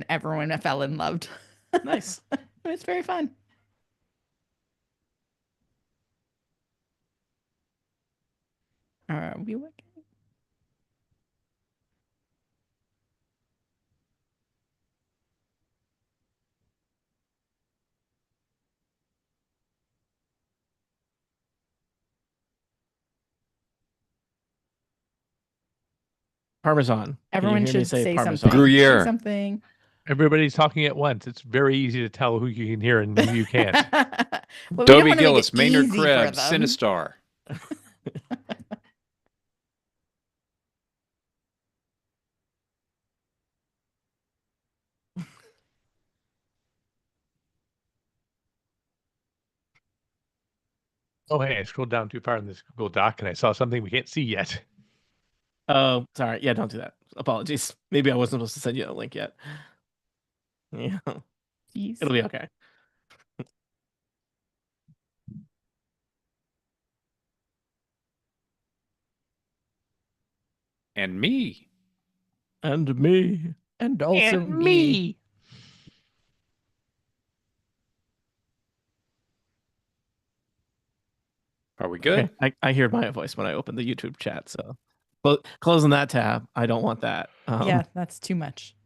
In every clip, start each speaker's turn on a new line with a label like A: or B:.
A: everyone fell in love.
B: Nice.
A: It's very fun. Are we working?
B: Parmesan. Can you
A: Everyone
B: hear me
A: should
B: say
A: say
B: Parmesan?
A: something.
C: Gruyere.
A: Say something.
D: Everybody's talking at once. It's very easy to tell who you can hear and who you can't.
A: Well, we don't
C: Dobie
A: want to make
C: Gillis,
A: it
C: Maynard
A: easy for
C: Krebs,
A: them.
C: Sinistar.
D: Oh, hey, I scrolled down too far in this Google Doc and I saw something we can't see yet.
B: Oh, sorry. Yeah, don't do that. Apologies. Maybe I wasn't supposed to send you a link yet. Yeah,
A: Jeez.
B: it'll be okay.
C: And me.
B: And me.
A: And also
D: And
A: me.
C: Are we good?
B: Okay. I hear my voice when I open the YouTube chat, so closing that tab. I don't want that.
A: Yeah, that's too much.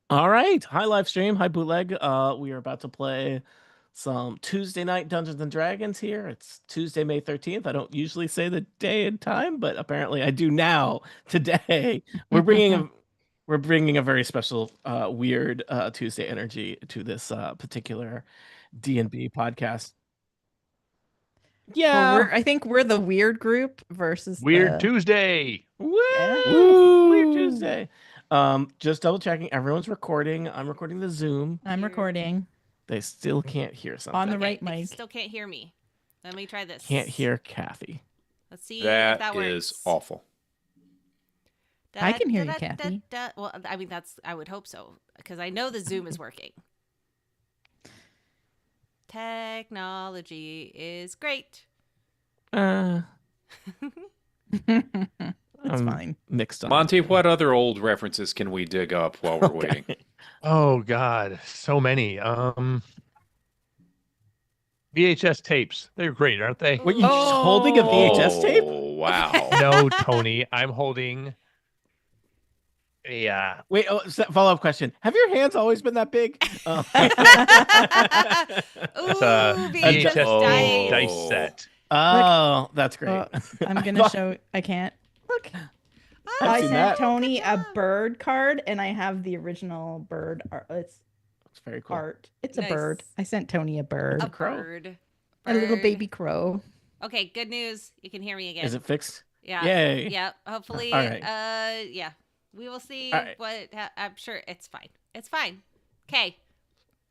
B: All right. Hi, live stream. Hi, bootleg. We are about to play some Tuesday night Dungeons and Dragons here. It's Tuesday, May 13th. I don't usually say the day and time, but apparently I do now. Today, we're bringing a very special, weird Tuesday energy to this particular D&B podcast. Yeah,
A: Well, I think we're the weird group versus
D: Weird
A: the...
D: Tuesday.
B: Woo!
A: Yeah.
B: Weird Tuesday. Just double checking. Everyone's recording. I'm recording the Zoom.
A: I'm recording
B: They still can't hear something.
A: on the
E: Okay,
A: right
E: they
A: mic.
E: still can't hear me. Let me try this.
B: Can't hear Kathy.
E: Let's see if that works.
C: Is awful.
A: I can hear you, Kathy.
E: Well, I mean, I would hope so, because I know the Zoom is working. Technology is great.
A: That's fine.
B: Mixed up.
C: Monty, what other old references can we dig up while we're waiting?
D: Oh God, so many. VHS tapes. They're great, aren't they?
B: What, you just holding a VHS tape?
C: Oh, wow.
D: No, Tony. I'm holding a
B: Wait, follow-up question. Have your hands always been that big?
E: Ooh,
D: it's a
E: VHS
D: VHS
E: dice.
D: dice set.
B: Oh, that's great.
A: I'm going to show... I can't. Look. I
B: seen
A: sent
B: that.
A: Tony a bird card, and I have the original bird art. It's
B: very cool.
A: art. It's a
E: Nice.
A: bird. I sent Tony a bird.
E: A
B: crow.
E: bird.
A: A little
E: Bird.
A: baby crow.
E: Okay, good news. You can hear me again.
B: Is it fixed?
E: Yeah.
B: Yay.
E: Yeah. Hopefully.
B: All right.
E: Yeah. We will see
B: All right.
E: what. I'm sure it's fine. It's fine. Okay.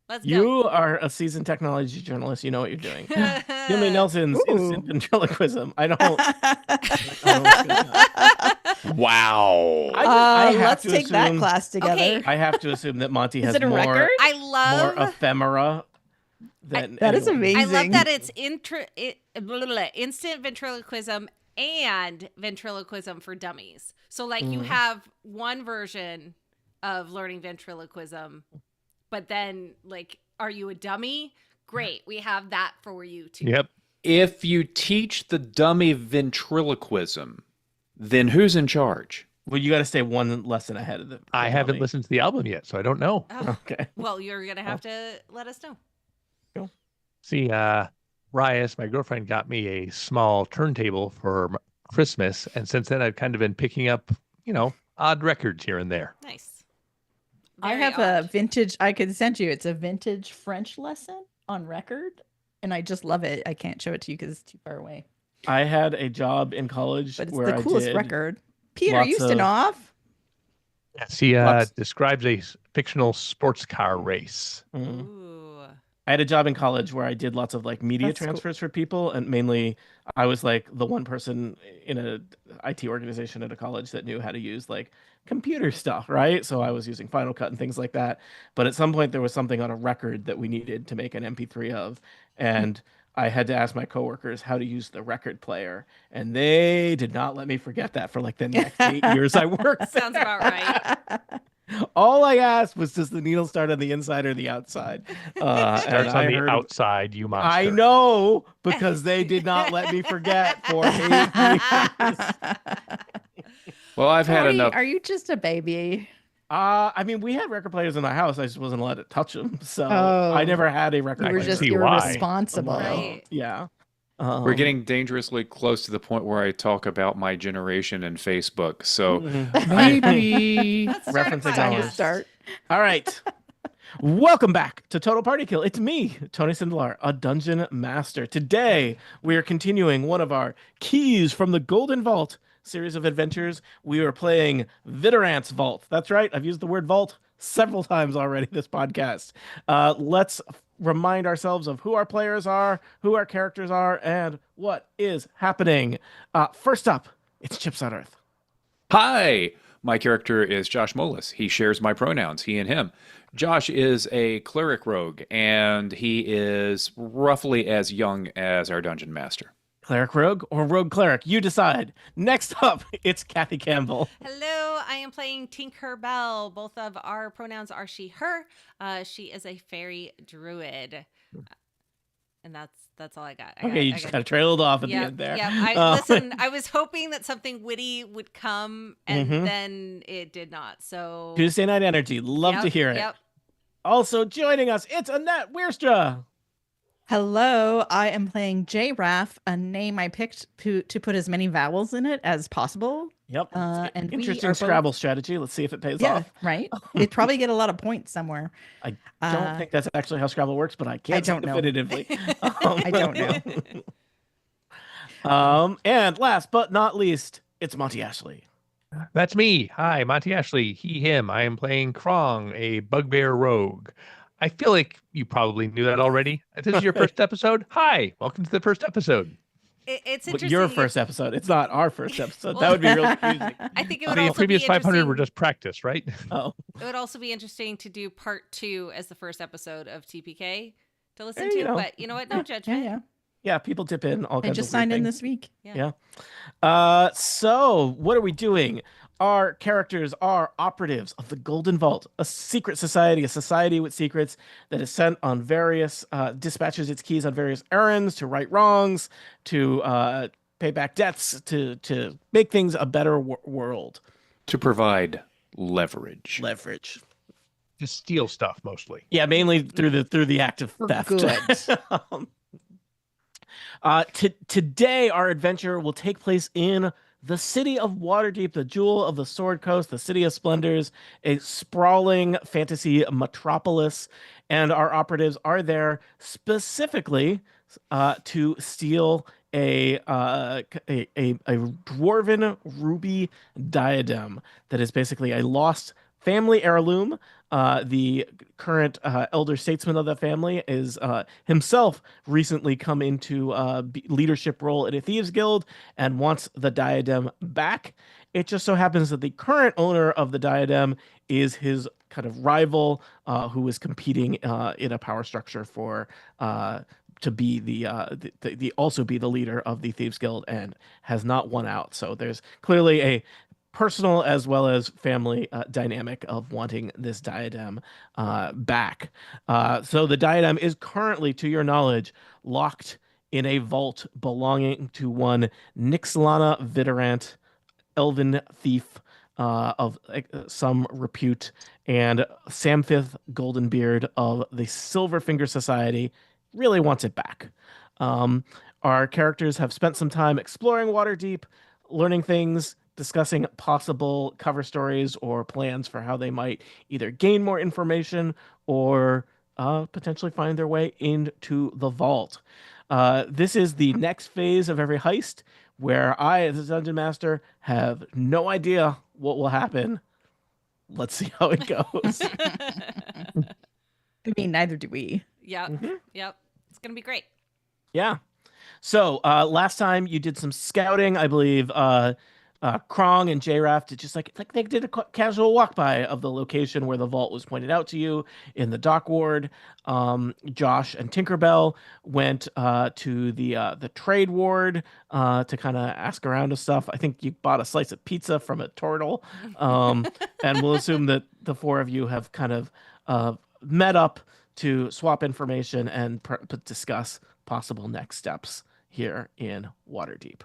E: Let's go.
B: You are a seasoned technology journalist. You know what you're doing. Give me Nelson's
A: Ooh.
B: instant ventriloquism. I don't.
C: Wow.
B: I have
A: Let's
B: to
A: take that
B: assume-
A: class together.
E: Okay.
B: I have to assume that Monty
A: Is
B: has
A: it a
B: more
A: record?
E: I
B: more
E: love.
B: ephemera than
A: That is
B: anyone.
A: amazing.
E: I love that it's instant ventriloquism and ventriloquism for dummies. So like you have one version of learning ventriloquism, but then like, are you a dummy? Great. We have that for you too.
D: Yep.
C: If you teach the dummy ventriloquism, then who's in charge?
B: Well, you got to stay one lesson ahead of the.
D: I haven't listened to the album yet, so I don't know.
E: Oh,
B: Okay.
E: well, you're going to have to let us know.
D: See, Rias, my girlfriend, got me a small turntable for Christmas, and since then I've kind of been picking up, odd records here and there.
E: Nice.
A: I
E: Very
A: have
E: odd.
A: a vintage. I could send you. It's a vintage French lesson on record, and I just love it. I can't show it to you because it's too far away.
B: I had a job in college
A: But it's
B: where
A: the coolest
B: I did
A: record. Peter
B: lots
A: Ustinov.
D: Yes, he
B: Lots-
D: describes a fictional sports car race.
B: Mhm.
E: Ooh.
B: I had a job in college where I did lots of like media
A: That's cool.
B: transfers for people, and mainly I was like the one person in a IT organization at a college that knew how to use like computer stuff, right? So I was using Final Cut and things like that. But at some point there was something on a record that we needed to make an MP3 of, and I had to ask my coworkers how to use the record player, and they did not let me forget that for like the next 8 years I worked
E: Sounds
B: there.
E: about right.
B: All I asked was, does the needle start on the inside or the outside? And
D: Starts on
B: I
D: the
B: heard
D: outside, you
B: I
D: monster.
B: know, because they did not let me forget for 8 years.
C: Well, I've had
A: Tony,
C: enough.
A: are you just a baby?
B: I mean, we had record players in my house. I just wasn't allowed to touch them, so I
A: Oh,
B: never had a record
A: You
D: I
A: were
D: can
B: player.
A: just
D: see why.
A: irresponsible.
E: Right.
B: Yeah.
C: We're getting dangerously close to the point where I talk about my generation and Facebook. So maybe.
E: Let's start a
B: Reference
E: podcast.
A: Time to
B: acknowledged.
A: start.
B: All right. Welcome back to Total Party Kill. It's me, Tony Sindelar, a dungeon master. Today, we are continuing one of our Keys from the Golden Vault series of adventures. We are playing Vidorant's Vault. That's right. I've used the word vault several times already this podcast. Let's remind ourselves of who our players are, who our characters are, and what is happening. First up, it's Chips on Earth.
C: Hi, my character is Josh Molis. He shares my pronouns, he and him. Josh is a cleric rogue, and he is roughly as young as our dungeon master.
B: Cleric Rogue or Rogue Cleric? You decide. Next up, it's Kathy Campbell.
E: Hello, I am playing Tinker Bell. Both of our pronouns are she, her. She is a fairy druid. And that's all I got.
B: You just kind of trailed off at the end there.
E: Yeah, listen, I was hoping that something witty would come, and then it did not. So
B: Tuesday Night Energy. Love to hear it.
E: Yep.
B: Also joining us, it's Annette Wierstra.
A: Hello, I am playing J Raff, a name I picked to put as many vowels in it as possible.
B: Yep.
A: And we
B: Interesting
A: are
B: Scrabble strategy. Let's see if it pays
A: Yeah,
B: off.
A: right. It'd probably get a lot of points somewhere.
B: I don't think that's actually how Scrabble works, but I can't
A: don't
B: say
A: know.
B: definitively.
A: I don't know.
B: And last but not least, it's Monty Ashley.
D: That's me. Hi, Monty Ashley. He, him. I am playing Krong, a bugbear rogue. I feel like you probably knew that already. This is your first episode. Hi, welcome to the first episode.
E: It's
B: Well,
E: interesting.
B: your first episode. It's not our first episode. That would be really confusing.
E: I think it would
D: The
E: also
D: previous
E: be
D: 500 were
E: interesting-
D: just practice, right?
B: Oh,
E: It would also be interesting to do part 2 as the first episode of TPK to listen
B: There
E: to.
B: you go.
E: But you know what? No judgment.
A: Yeah.
B: yeah. People dip in all
A: I
B: kinds
A: just
B: of weird
A: signed in
B: things.
A: this week.
B: Yeah. So what are we doing? Our characters are operatives of the Golden Vault, a secret society, a society with secrets that is sent on various, dispatches its keys on various errands to right wrongs, to pay back debts, to make things a better world.
C: To provide leverage.
B: Leverage.
D: To steal stuff mostly.
B: Yeah, mainly through the act of
A: For
B: theft.
A: good.
B: Today, our adventure will take place in the city of Waterdeep, the jewel of the Sword Coast, the city of splendors, a sprawling fantasy metropolis, and our operatives are there specifically to steal a dwarven ruby diadem that is basically a lost family heirloom. The current elder statesman of the family is himself recently come into leadership role in a thieves guild and wants the diadem back. It just so happens that the current owner of the diadem is his kind of rival, who is competing in a power structure for to be the also be the leader of the thieves guild and has not won out. So there's clearly a personal as well as family dynamic of wanting this diadem back. So the diadem is currently, to your knowledge, locked in a vault belonging to one Nixlana Vidorant, elven thief of some repute, and Samfith Goldenbeard of the Silverfinger Society really wants it back. Our characters have spent some time exploring Waterdeep, learning things, discussing possible cover stories or plans for how they might either gain more information or potentially find their way into the vault. This is the next phase of every heist where I, as a dungeon master, have no idea what will happen. Let's see how it goes.
A: I mean, neither do we.
E: Yep. Yep. It's going to be great.
B: Yeah. So last time you did some scouting, I believe. Krong and JRAF did just like they did a casual walk by of the location where the vault was pointed out to you in the dock ward. Josh and Tinkerbell went to the trade ward to kind of ask around and stuff. I think you bought a slice of pizza from a turtle, and we'll assume that the four of you have kind of met up to swap information and discuss possible next steps here in Waterdeep.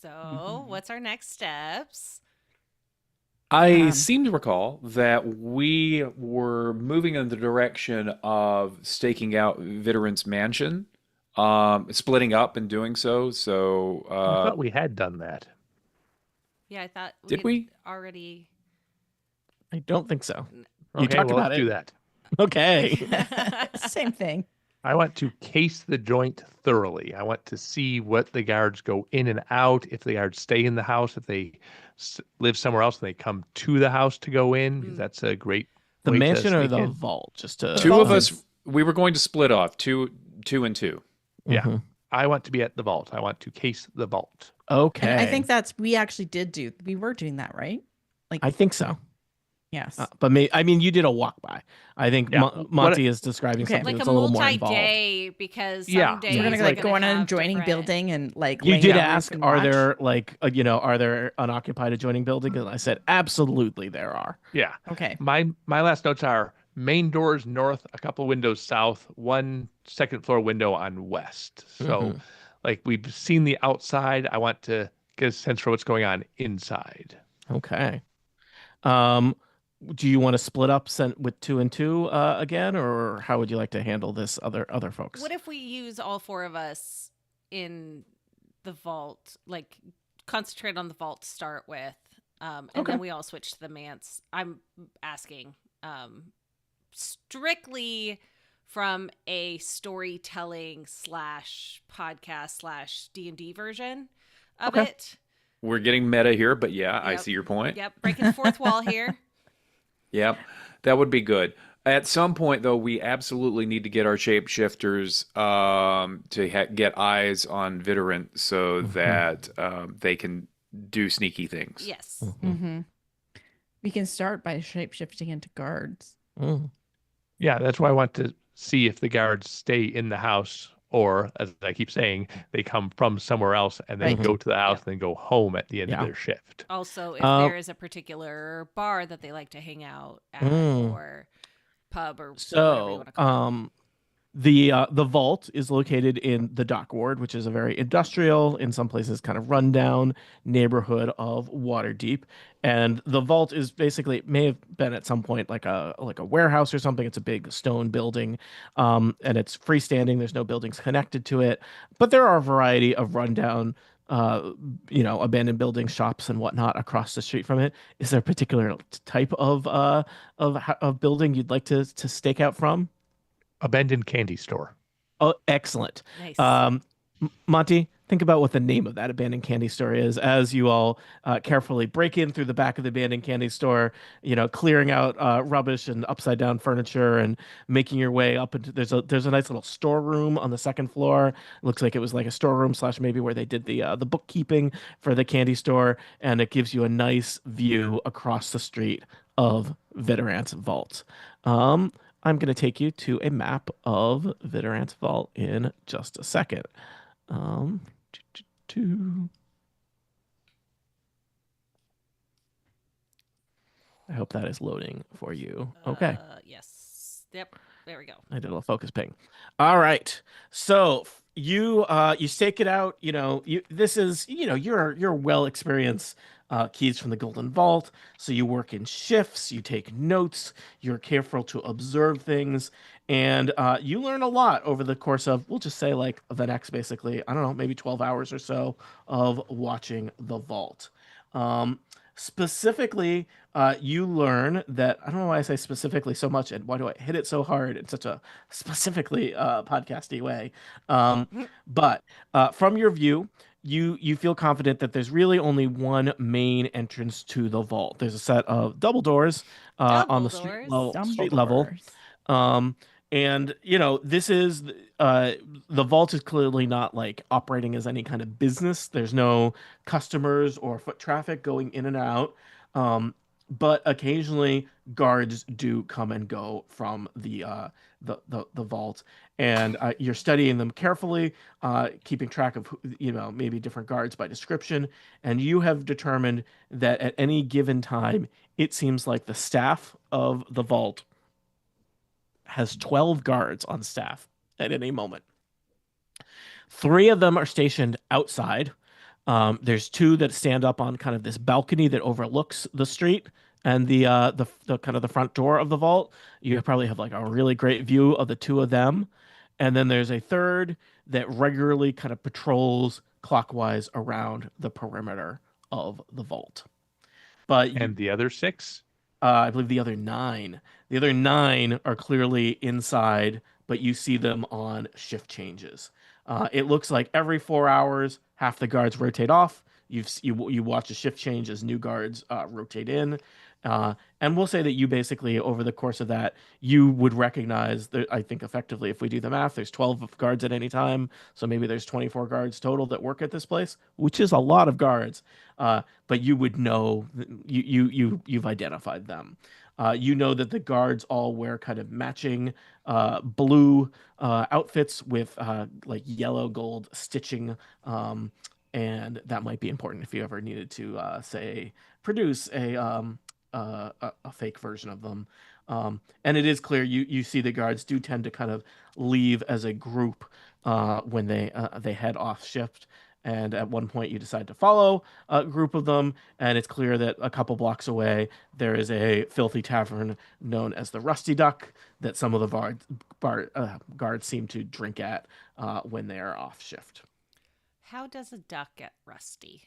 E: So, what's our next steps?
C: I seem to recall that we were moving in the direction of staking out Vidorant's mansion, splitting up and doing so. So,
D: I thought we had done that.
E: Yeah, I thought
C: Did
E: had
C: we?
E: already.
B: I don't think so. You
D: Okay,
B: talked
D: well,
B: about
D: let's
B: it.
D: do that.
B: Okay.
A: Same thing.
D: I want to case the joint thoroughly. I want to see what the guards go in and out, if the guards stay in the house, if they live somewhere else and they come to the house to go in, because that's a great
B: The
D: way
B: mansion
D: to
B: or
D: sneak
B: the
D: in.
B: vault? Just to
C: two of
A: vault
C: us, we were going to split off two and two.
D: Yeah.
B: Mhm.
D: I want to be at the vault. I want to case the vault.
B: Okay.
A: And I think we actually we were doing that, right? Like,
B: I think so.
A: yes.
B: But I mean, you did a walk by. I think
D: Yeah.
B: Monty is describing
A: Okay.
B: something
E: Like
B: that's
E: a
B: a little more involved.
E: multi-day, because some
D: Yeah.
E: days
A: We're gonna
E: are
A: like
E: gonna
A: go on an
E: have
A: adjoining
E: different-
A: building and like
B: You
A: lay
B: did
A: down roof
B: ask,
A: and
B: are
A: watch?
B: there like, are there unoccupied adjoining buildings? And I said, absolutely there are.
D: Yeah.
A: Okay.
D: My last notes are main doors north, a couple windows south, one second floor window on west. So like we've seen the outside. I want to get a sense for what's going on inside.
B: Okay. Do you want to split up with 2 and 2 again, or how would you like to handle this other folks?
E: What if we use all four of us in the vault? Like concentrate on the vault to start with, and
B: Okay.
E: then we all switch to the manse. I'm asking strictly from a storytelling / podcast / D&D version of
B: Okay.
E: it.
C: We're getting meta here, but yeah, I
E: Yep.
C: see your point.
E: Yep, breaking the fourth wall here.
C: Yep, that would be good. At some point, though, we absolutely need to get our shapeshifters to get eyes on Vidorant so that they can do sneaky things.
E: Yes.
A: Mm-hmm. We can start by shape-shifting into guards.
B: Mm.
D: Yeah, that's why I want to see if the guards stay in the house or, as I keep saying, they come from somewhere else and then
A: Right.
D: go to the house
E: Yep.
D: and then go home at the end
B: Yeah.
D: of their shift.
E: Also, if
B: Um,
E: there is a particular bar that they like to hang out at,
B: Mm.
E: or pub, or whatever you
B: So,
E: want to call it.
B: the vault is located in the dock ward, which is a very industrial, in some places kind of rundown neighborhood of Waterdeep. And the vault is basically, it may have been at some point like a warehouse or something. It's a big stone building, and it's freestanding. There's no buildings connected to it, but there are a variety of rundown, abandoned buildings, shops, and whatnot across the street from it. Is there a particular type of building you'd like to stake out from?
D: Abandoned candy store.
B: Oh, excellent.
E: Nice.
B: Monty, think about what the name of that abandoned candy store is as you all carefully break in through the back of the abandoned candy store, clearing out rubbish and upside down furniture and making your way up into there's a nice little storeroom on the second floor. It looks like it was like a storeroom / maybe where they did the bookkeeping for the candy store, and it gives you a nice view across the street of Vidorant's vault. I'm going to take you to a map of Vidorant's vault in just a second. I hope that is loading for you. Okay.
E: Yes. Yep. There we go.
B: I did a little focus ping. All right. So you stake it out. You're well experienced keys from the Golden Vault. So you work in shifts. You take notes. You're careful to observe things, and you learn a lot over the course of, we'll just say, like the next, basically, I don't know, maybe 12 hours or so of watching the vault. Specifically, you learn that, I don't know why I say specifically so much and why do I hit it so hard in such a specifically podcasty way. But from your view, you feel confident that there's really only one main entrance to the vault. There's a set of double doors on the street
E: Double
B: level.
A: Dumbledores.
B: And this is the vault is clearly not like operating as any kind of business. There's no customers or foot traffic going in and out. But occasionally guards do come and go from the vault, and you're studying them carefully, keeping track of maybe different guards by description, and you have determined that at any given time, it seems like the staff of the vault has 12 guards on staff at any moment. 3 of them are stationed outside. There's 2 that stand up on kind of this balcony that overlooks the street and the kind of the front door of the vault. You probably have like a really great view of the 2 of them. And then there's a 3rd that regularly kind of patrols clockwise around the perimeter of the vault.
D: And the other 6?
B: I believe the other 9. The other 9 are clearly inside, but you see them on shift changes. It looks like every 4 hours, half the guards rotate off. You watch a shift change as new guards rotate in. And we'll say that you basically, over the course of that, you would recognize that, I think effectively, if we do the math, there's 12 guards at any time. So maybe there's 24 guards total that work at this place, which is a lot of guards. But you would know, you've identified them. You know that the guards all wear kind of matching blue outfits with like yellow gold stitching. And that might be important if you ever needed to, say, produce a fake version of them. And it is clear you see the guards do tend to kind of leave as a group when they head off shift. And at one point, you decide to follow a group of them, and it's clear that a couple blocks away there is a filthy tavern known as the Rusty Duck that some of the guards seem to drink at when they are off shift.
E: How does a duck get rusty?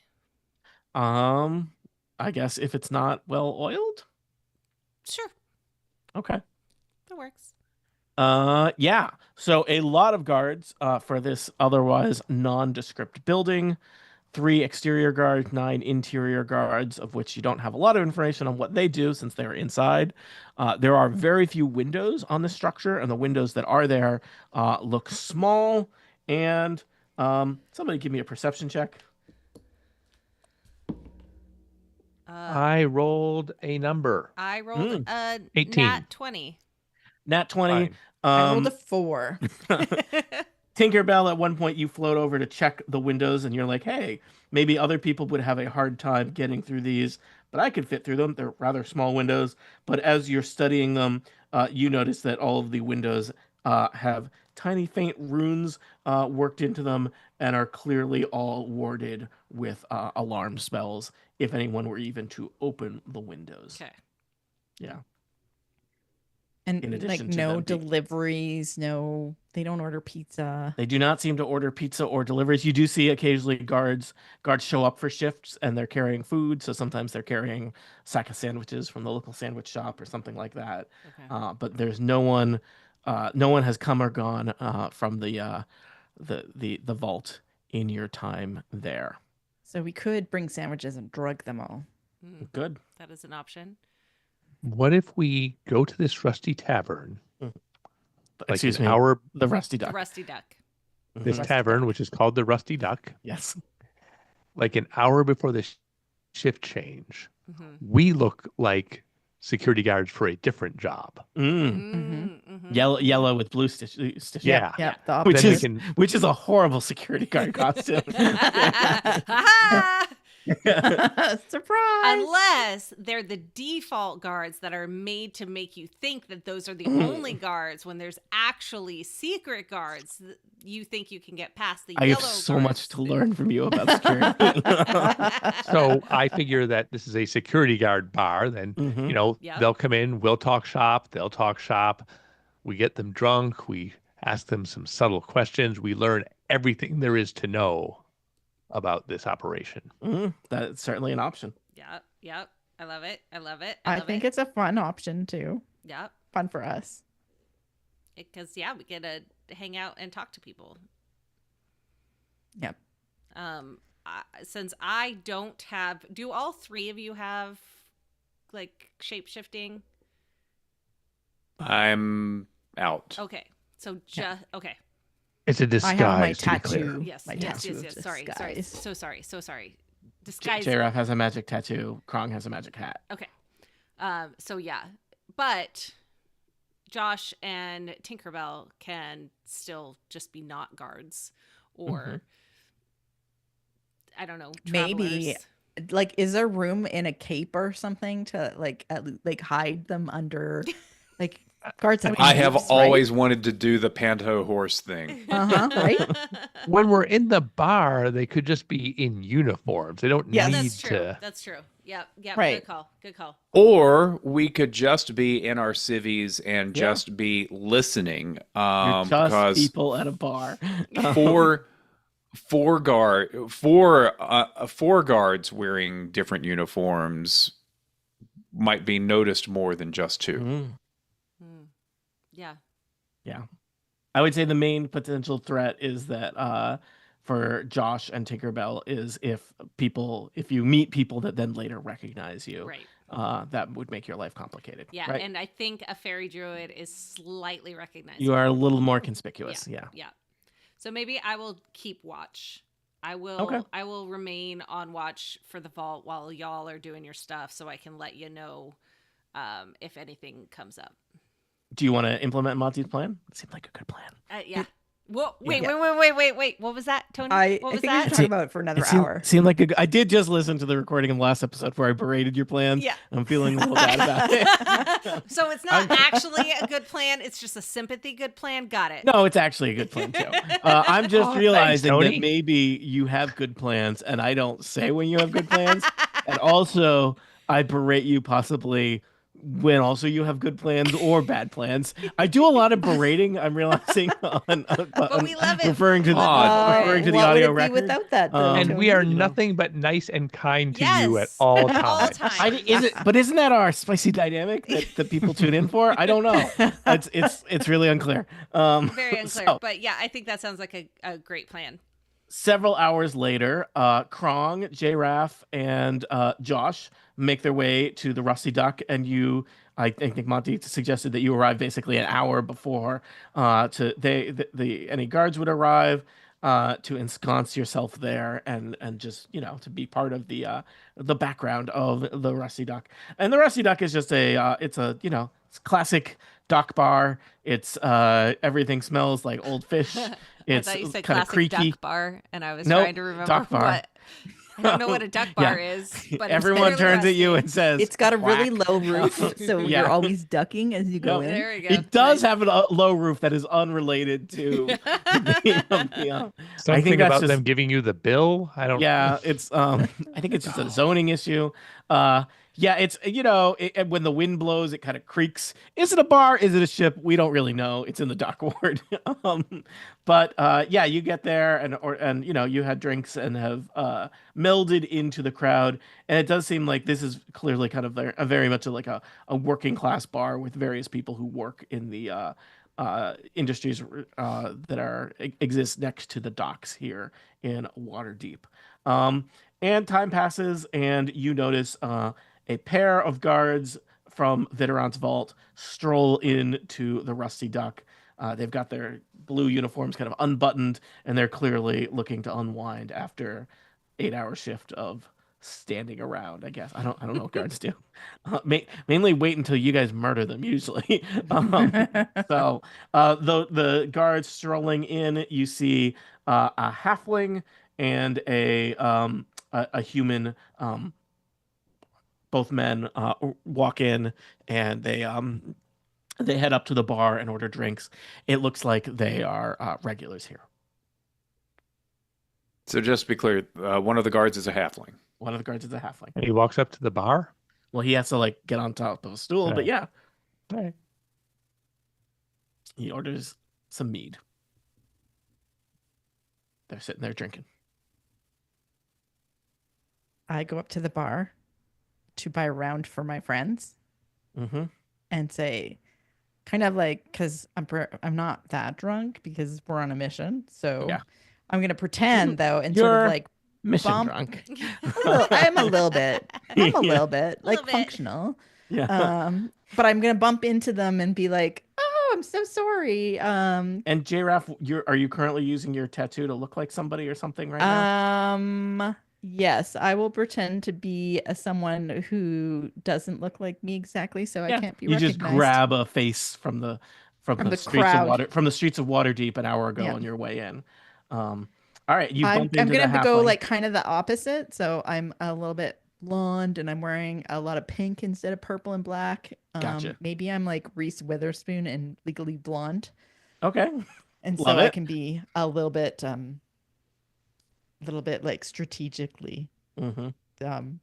B: I guess if it's not well oiled.
E: Sure,
B: Okay.
E: that works.
B: Yeah. So a lot of guards for this otherwise nondescript building. 3 exterior guards, 9 interior guards, of which you don't have a lot of information on what they do since they're inside. There are very few windows on the structure, and the windows that are there look small. And somebody give me a perception check.
D: I rolled a number.
E: I rolled a
D: 18.
E: nat 20.
B: Nat 20.
D: Fine.
A: I rolled a 4.
B: Tinkerbell, at one point you float over to check the windows and you're like, hey, maybe other people would have a hard time getting through these, but I could fit through them. They're rather small windows. But as you're studying them, you notice that all of the windows have tiny faint runes worked into them and are clearly all warded with alarm spells if anyone were even to open the windows.
E: Okay.
B: Yeah.
A: And
B: In
A: like
B: addition to
A: no
B: them being-
A: deliveries, they don't order pizza.
B: They do not seem to order pizza or deliveries. You do see occasionally guards show up for shifts and they're carrying food. So sometimes they're carrying a sack of sandwiches from the local sandwich shop or something like that.
E: Okay.
B: But there's no one has come or gone from the vault in your time there.
A: So we could bring sandwiches and drug them all.
B: Good.
E: That is an option.
D: What if we go to this rusty tavern, like
B: Excuse
D: an
B: me.
D: hour,
B: The Rusty
E: The
B: Duck.
E: rusty duck.
D: this
B: Mhm.
D: tavern, which is called the Rusty Duck,
B: Yes.
D: like an hour before the shift change,
E: Mm-hmm.
D: we look like security guards for a different job.
E: Mm-hmm.
B: Yellow with blue stitches.
D: Yeah.
A: Yeah, the
B: Which
D: Then we
A: opposite.
B: is
D: can-
B: which is a horrible security guard costume.
A: Surprise!
E: Unless they're the default guards that are made to make you think that those are the only guards when there's actually secret guards you think you can get past the
B: I
E: yellow
B: have so
E: guards.
B: much to learn from you about security.
D: So I figure that this is a security guard bar. Then,
B: Mhm.
E: Yep.
D: they'll come in, we'll talk shop, they'll talk shop. We get them drunk. We ask them some subtle questions. We learn everything there is to know about this operation.
B: That's certainly an option.
E: Yep. I love it.
A: I think it's a fun option too.
E: Yep.
A: Fun for us.
E: Because we get to hang out and talk to people.
A: Yep.
E: Since I don't have, do all 3 of you have like shape shifting?
C: I'm out.
E: Okay. So just okay.
D: It's a
A: I
D: disguise.
A: have my
D: to be clear.
A: tattoo.
E: Yes.
A: My
E: Yes.
A: tattoo
E: Yes.
A: of
E: Sorry.
A: disguise.
E: So sorry. Disguise.
B: J-Raff has a magic tattoo. Krong has a magic hat.
E: Okay. So yeah, but Josh and Tinkerbell can still just be not guards, or I don't know,
A: Maybe
E: travelers.
A: like, is there room in a cape or something to like hide them under, like, guards have
C: I have
A: capes,
C: always wanted to do the panto horse thing.
A: right?
D: When we're in the bar, they could just be in uniforms. They don't
A: Yes.
E: Oh,
D: need
E: that's true.
D: to.
E: That's true. Yep.
A: Right.
E: Good call.
C: Or we could just be in our civvies and
B: Yeah.
C: just be listening.
B: You're just
C: Because
B: people at a bar.
C: four guards wearing different uniforms might be noticed more than just two.
B: Mm.
E: Yeah.
B: Yeah. I would say the main potential threat is that for Josh and Tinkerbell is if you meet people that then later recognize you,
E: Right.
B: that would make your life complicated.
E: Yeah.
B: Right?
E: And I think a fairy druid is slightly recognizable.
B: You are a little more conspicuous. Yeah.
E: Yeah. So maybe I will keep watch. I will
B: Okay.
E: I will remain on watch for the vault while y'all are doing your stuff, so I can let you know if anything comes up.
B: Do you want to implement Monty's plan? It seemed like a good plan.
E: Yeah. Whoa, wait. What was that, Tony?
A: I
E: What was
A: think we
E: that?
A: should talk about it for another
B: It seemed,
A: hour.
B: seemed like I did just listen to the recording in the last episode where I berated your plans.
E: Yeah.
B: I'm feeling a little bad about it.
E: So it's not actually a good plan. It's just a sympathy good plan. Got it.
B: No, it's actually a good plan too. I'm just realizing
D: Tony.
B: that maybe you have good plans and I don't say when you have good plans. And also I berate you possibly when also you have good plans or bad plans. I do a lot of berating, I'm realizing,
E: But we love it.
B: referring to the,
C: Aw.
B: referring to the
A: What would
B: audio
A: it be
B: record.
A: without that, though,
D: And we are
A: Tony?
D: nothing but nice and kind to you at
E: Yes.
D: all
E: All
D: times.
E: time.
B: But isn't that our spicy dynamic that people tune in for? I don't know. It's really unclear.
E: Very unclear.
B: So,
E: But yeah, I think that sounds like a great plan.
B: several hours later, Krong, J-Raff, and Josh make their way to the Rusty Duck, and I think Monty suggested that you arrive basically an hour before any guards would arrive to ensconce yourself there and just to be part of the background of the Rusty Duck. And the Rusty Duck is just it's classic dock bar. It's everything smells like old fish. It's
E: I thought you said
B: kind of
E: classic
B: creaky.
E: duck bar, and I was
B: Nope,
E: trying to remember
B: duck bar.
E: what. I don't know what a duck bar
B: Yeah.
E: is, but
B: Everyone
E: it's
B: turns at you
E: rusty.
B: and says,
A: It's got a really
B: "Quack."
A: low roof, so
B: Yeah.
A: you're always ducking as you go
B: Yep.
A: in.
E: There we go.
B: It does
E: Nice.
B: have a low roof that is unrelated to the name of the, I
D: Something
B: think that's
D: about
B: just,
D: them giving you the bill. I don't.
B: yeah, it's I think it's just a zoning issue. Yeah, it's when the wind blows, it kind of creaks. Is it a bar? Is it a ship? We don't really know. It's in the dock ward. But yeah, you get there and you had drinks and have melded into the crowd, and it does seem like this is clearly kind of very much like a working class bar with various people who work in the industries that exist next to the docks here in Waterdeep. And time passes, and you notice a pair of guards from Vidorant's vault stroll into the Rusty Duck. They've got their blue uniforms kind of unbuttoned, and they're clearly looking to unwind after 8-hour shift of standing around. I guess I don't know what guards do. Mainly wait until you guys murder them. Usually, so the guards strolling in, you see a halfling and a human. Both men walk in, and they head up to the bar and order drinks. It looks like they are regulars here.
C: So just to be clear, one of the guards is a halfling.
B: One of the guards is a halfling.
D: And he walks up to the bar.
B: Well, he has to get on top of a stool, but
D: Right.
B: yeah,
D: Right.
B: he orders some mead. They're sitting there drinking.
A: I go up to the bar to buy a round for my friends
B: Mm-hmm.
A: and say, kind of like, because I'm not that drunk because we're on a mission, so
B: Yeah.
A: I'm gonna pretend though and sort
B: You're
A: of like
B: mission
A: bump.
B: drunk.
A: I'm a little bit. I'm a
B: Yeah.
A: little bit like
E: Little bit.
A: functional.
B: Yeah.
A: But I'm gonna bump into them and be like, "Oh, I'm so sorry.
B: And J-Raf, are you currently using your tattoo to look like somebody or something right now?
A: Yes, I will pretend to be someone who doesn't look like me exactly, so I
B: Yeah,
A: can't be
B: you just
A: recognized
B: grab a face from the
A: from the
B: streets of
A: crowd.
B: Waterdeep an hour ago
A: Yeah.
B: on your way in. All right, you
A: I'm
B: bump
A: I'm
B: into the
A: gonna go
B: halfling.
A: like kind of the opposite. So I'm a little bit blonde and I'm wearing a lot of pink instead of purple and black.
B: Gotcha.
A: Maybe I'm like Reese Witherspoon and Legally Blonde.
B: Okay,
A: And
B: love
A: so I
B: it.
A: can be a little bit like strategically.
B: Mm-hmm.
A: Um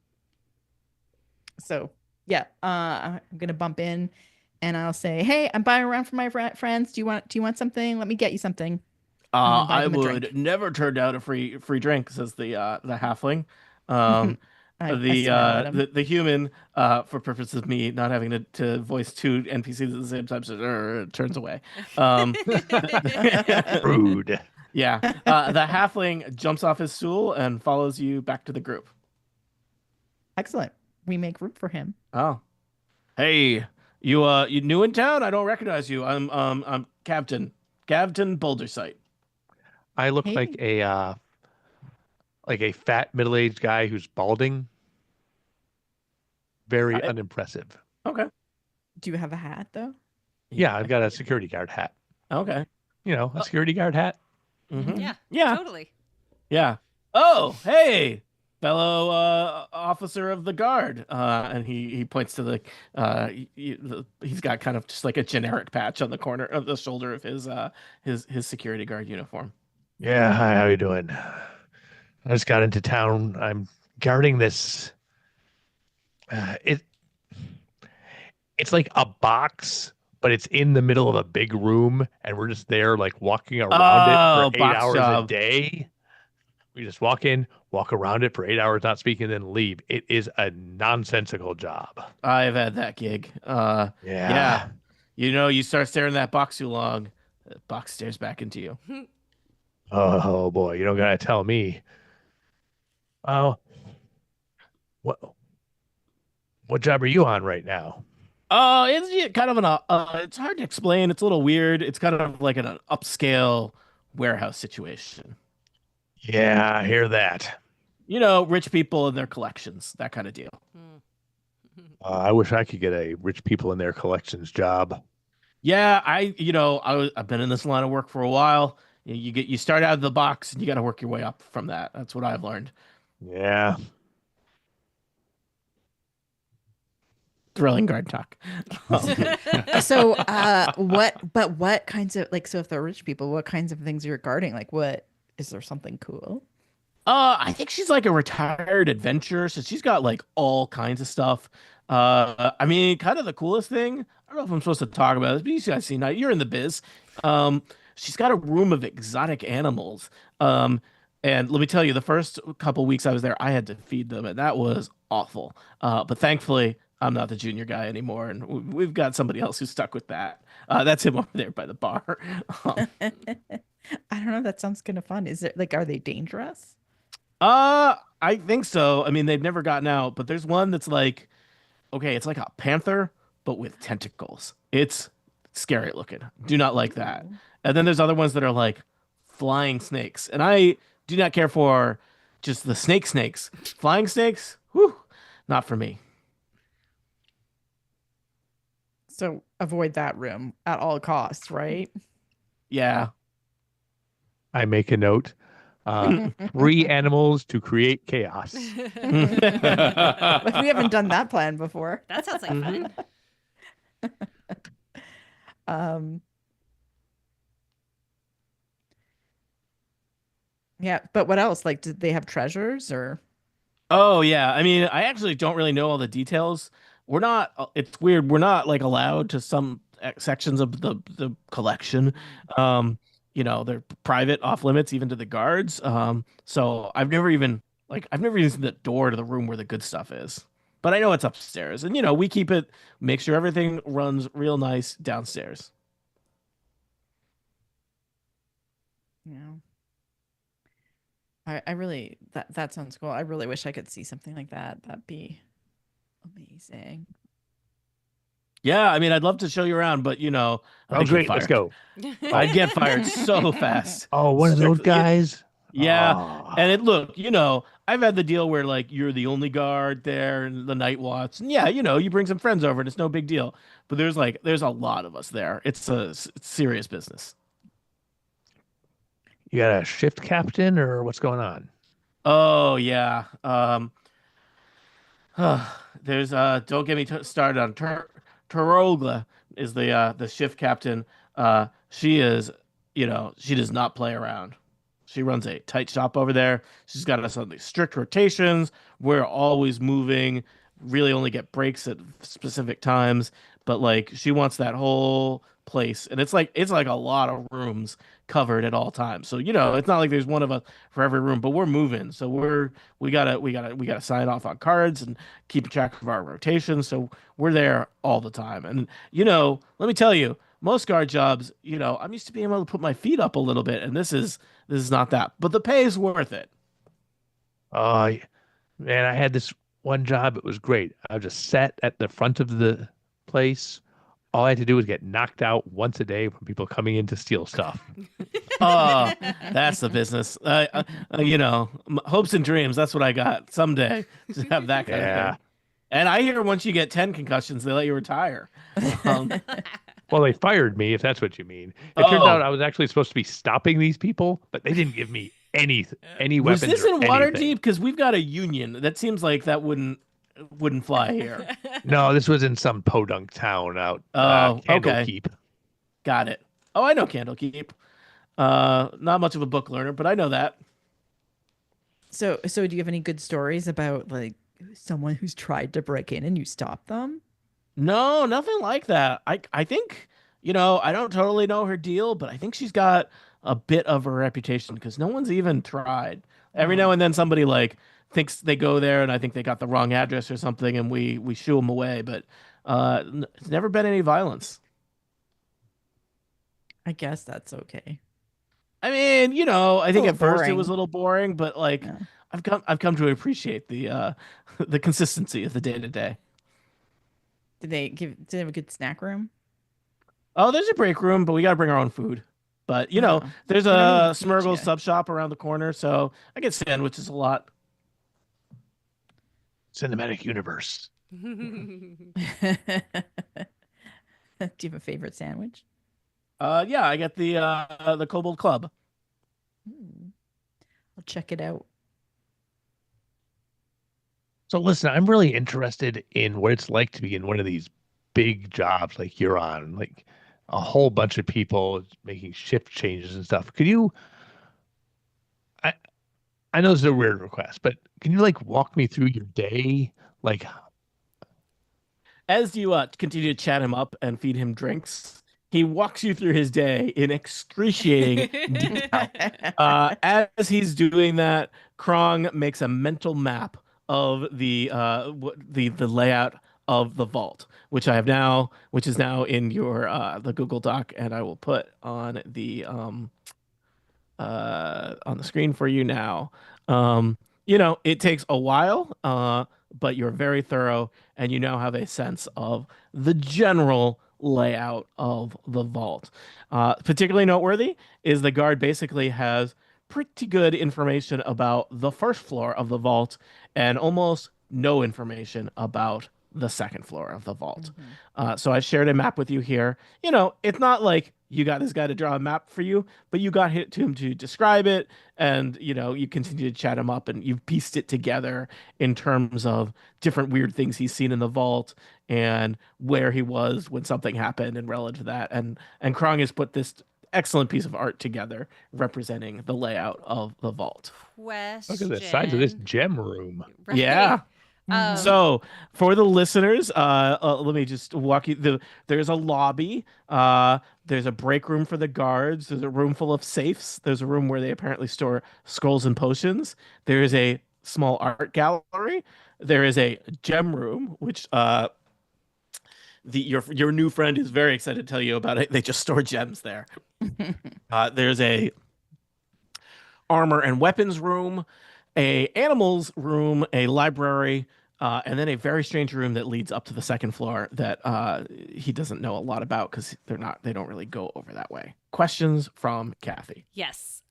A: so yeah, I'm gonna bump in and I'll say, "Hey, I'm buying around for my friends. Do you want something? Let me get you something." I'm gonna buy
B: I
A: them a
B: would
A: drink.
B: never turn down a free drink, says the halfling. Um,
A: I smile at him.
B: the human, for purposes of me not having to voice two NPCs at the same time, says, turns away. Um,
D: Rude.
B: yeah, the halfling jumps off his stool and follows you back to the group.
A: Excellent. We make room for him.
B: Oh, hey, you new in town? I don't recognize you. I'm Captain Bouldersight.
D: I look
A: Hey,
D: like a fat middle-aged guy who's balding. Very
B: Got it.
D: unimpressive.
B: Okay.
A: do you have a hat though?
D: Yeah, I've got a security guard hat.
B: Okay.
D: A security guard hat.
B: Mm-hmm.
E: Yeah,
B: Yeah.
E: totally.
B: Yeah. Oh, hey, fellow officer of the guard. And he points to he's got kind of just like a generic patch on the corner of the shoulder of his security guard uniform.
D: Yeah, hi, how you doing? I just got into town. I'm guarding this. It it's like a box, but it's in the middle of a big room, and we're just there, like walking around it for
B: Oh,
D: 8
B: box
D: hours a
B: job.
D: day. We just walk in, walk around it for 8 hours, not speaking, then leave. It is a nonsensical job.
B: I've had that gig. Yeah.
D: Yeah.
B: You start staring at that box too long, the box stares back into you.
D: Oh boy, you don't gotta tell me. Oh, what job are you on right now?
B: It's kind of it's hard to explain. It's a little weird. It's kind of like an upscale warehouse situation.
D: Yeah, I hear that.
B: Rich people and their collections, that kind of deal.
D: I wish I could get a rich people in their collections job.
B: Yeah, I've been in this line of work for a while. You start out of the box and you got to work your way up from that. That's what I've learned.
D: Yeah.
B: Thrilling guard talk.
A: So, what kinds of like, so if they're rich people, what kinds of things you're guarding? Like, what is there something cool?
B: I think she's like a retired adventurer, so she's got like all kinds of stuff. I mean, kind of the coolest thing. I don't know if I'm supposed to talk about this, but you guys see now you're in the biz. She's got a room of exotic animals. And let me tell you, the first couple weeks I was there, I had to feed them, and that was awful. But thankfully, I'm not the junior guy anymore, and we've got somebody else who's stuck with that. That's him over there by the bar.
A: I don't know. That sounds kind of fun. Is it like, are they dangerous?
B: I think so. I mean, they've never gotten out, but there's one that's like, okay, it's like a panther, but with tentacles. It's scary looking. Do not like that.
A: Ooh.
B: And then there's other ones that are like flying snakes. And I do not care for just the snakes. Flying snakes, whew, not for me.
A: So avoid that room at all costs, right?
B: Yeah.
D: I make a note. Free animals to create chaos.
A: But we haven't done that plan before.
E: That sounds like fun.
A: Um, yeah, but what else? Like, did they have treasures or?
B: Oh yeah. I mean, I actually don't really know all the details. We're not. It's weird. We're not like allowed to some sections of the collection. They're private, off limits, even to the guards. So I've never even seen the door to the room where the good stuff is. But I know it's upstairs, and we keep it. Make sure everything runs real nice downstairs.
A: Yeah. I really that sounds cool. I really wish I could see something like that. That'd be amazing.
B: Yeah, I mean, I'd love to show you around, but
D: Oh,
B: I'd get
D: great. Let's
B: fired.
D: go.
B: I'd get fired so fast.
D: Oh, one of those
B: Strictly,
D: guys.
B: yeah. And
D: Oh,
B: look, I've had the deal where like you're the only guard there and the night watch. And yeah, you bring some friends over and it's no big deal. But there's a lot of us there. It's serious business.
D: you got a shift captain or what's going on?
B: Oh yeah. There's don't get me started on Tarogla is the shift captain. She is, she does not play around. She runs a tight shop over there. She's got us on these strict rotations. We're always moving. Really only get breaks at specific times. But like she wants that whole place, and it's like a lot of rooms covered at all times. So it's not like there's one of us for every room, but we're moving. So we gotta sign off on cards and keep track of our rotations. So we're there all the time. And let me tell you, most guard jobs, I'm used to being able to put my feet up a little bit, and this is not that. But the pay is worth it.
D: Oh, man, I had this one job. It was great. I just sat at the front of the place. All I had to do was get knocked out once a day from people coming in to steal stuff.
B: Oh, that's the business. Hopes and dreams. That's what I got someday to have that kind of
D: Yeah.
B: thing. And I hear once you get 10 concussions, they let you retire. Um,
D: Well, they fired me, if that's what you mean. It turns out
B: oh,
D: I was actually supposed to be stopping these people, but they didn't give me any
B: was
D: weapons
B: this
D: or
B: in
D: anything.
B: Waterdeep? Because we've got a union. That seems like that wouldn't fly here.
D: No, this was in some podunk town out
B: Oh, okay.
D: Candlekeep.
B: Got it. Oh, I know Candlekeep. Not much of a book learner, but I know that.
A: So do you have any good stories about like someone who's tried to break in and you stop them?
B: No, nothing like that. I think, I don't totally know her deal, but I think she's got a bit of a reputation because no one's even tried. Every
A: Oh,
B: now and then somebody like thinks they go there and I think they got the wrong address or something and we shoo them away, but it's never been any violence.
A: I guess that's okay.
B: I mean, I
A: It's a
B: think
A: little
B: at first it was a
A: boring.
B: little boring, but like
A: Yeah.
B: I've come to appreciate the the consistency of the day to day.
A: Did they have a good snack room?
B: Oh, there's a break room, but we got to bring our own food. But
A: Oh,
B: there's
A: they don't even
B: a
A: feed
B: Smurgles
A: you.
B: sub shop around the corner, so I get sandwiches a lot.
D: Cinematic universe.
A: Do you have a favorite sandwich?
B: Yeah, I get the Kobold Club.
A: Hmm, I'll check it out.
D: So listen, I'm really interested in what it's like to be in one of these big jobs like you're on, like a whole bunch of people making shift changes and stuff. Could you I I know this is a weird request, but can you like walk me through your day? Like,
B: As you continue to chat him up and feed him drinks, he walks you through his day in excruciating detail. As he's doing that, Krong makes a mental map of the layout of the vault, which is now in your the Google Doc, and I will put on the screen for you now. It takes a while, but you're very thorough, and you now have a sense of the general layout of the vault. Particularly noteworthy is the guard basically has pretty good information about the first floor of the vault and almost no information about the second floor of the vault.
A: Mhm.
B: So I've shared a map with you here. It's not like you got this guy to draw a map for you, but you got him to describe it, and you continue to chat him up, and you've pieced it together in terms of different weird things he's seen in the vault and where he was when something happened and relative to that. And Krong has put this excellent piece of art together representing the layout of the vault.
D: look at the size of this
E: Question.
D: gem room.
E: Right.
B: Yeah.
A: Mhm.
B: So for the listeners, let me just walk you. There's a lobby. There's a break room for the guards. There's a room full of safes. There's a room where they apparently store scrolls and potions. There is a small art gallery. There is a gem room, which your new friend is very excited to tell you about it. They just store gems there. There's a armor and weapons room, a animals room, a library, and then a very strange room that leads up to the second floor that he doesn't know a lot about because they don't really go over that way. Questions from Kathy.
E: Yes.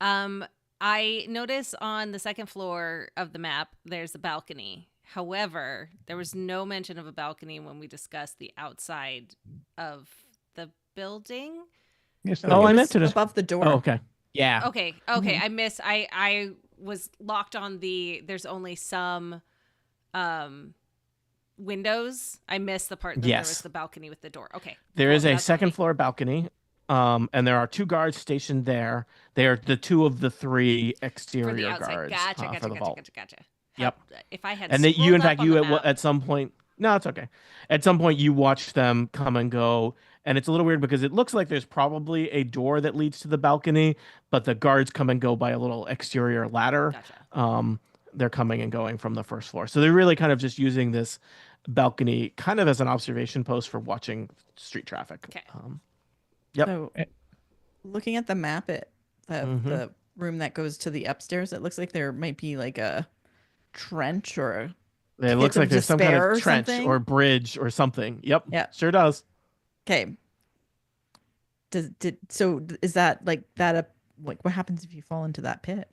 E: I notice on the second floor of the map there's a balcony. However, there was no mention of a balcony when we discussed the outside of the building.
D: Yes.
B: Oh, I meant to
A: above the door.
B: Oh, okay. Yeah.
E: Okay. I was locked on there's only some windows. I missed the part that there was the balcony with the door. Okay.
B: There is a second floor balcony. And there are 2 guards stationed there. They are the 2 of the 3 exterior guards for the vault.
E: Gotcha.
B: Yep.
E: If I had
B: and that you, in fact,
E: you
B: at some point. No, it's okay. At some point, you watched them come and go, and it's a little weird because it looks like there's probably a door that leads to the balcony, but the guards come and go by a little exterior ladder.
E: Gotcha.
B: They're coming and going from the first floor, so they're really kind of just using this balcony kind of as an observation post for watching street traffic.
E: Okay.
B: Yep.
A: So, looking at the map, the room that goes to the upstairs, it looks like there might be like a trench or
B: it looks like there's some kind of trench
A: or
B: bridge or something. Yep.
A: Yeah.
B: Sure does.
A: Okay. Is that like that? Like, what happens if you fall into that pit?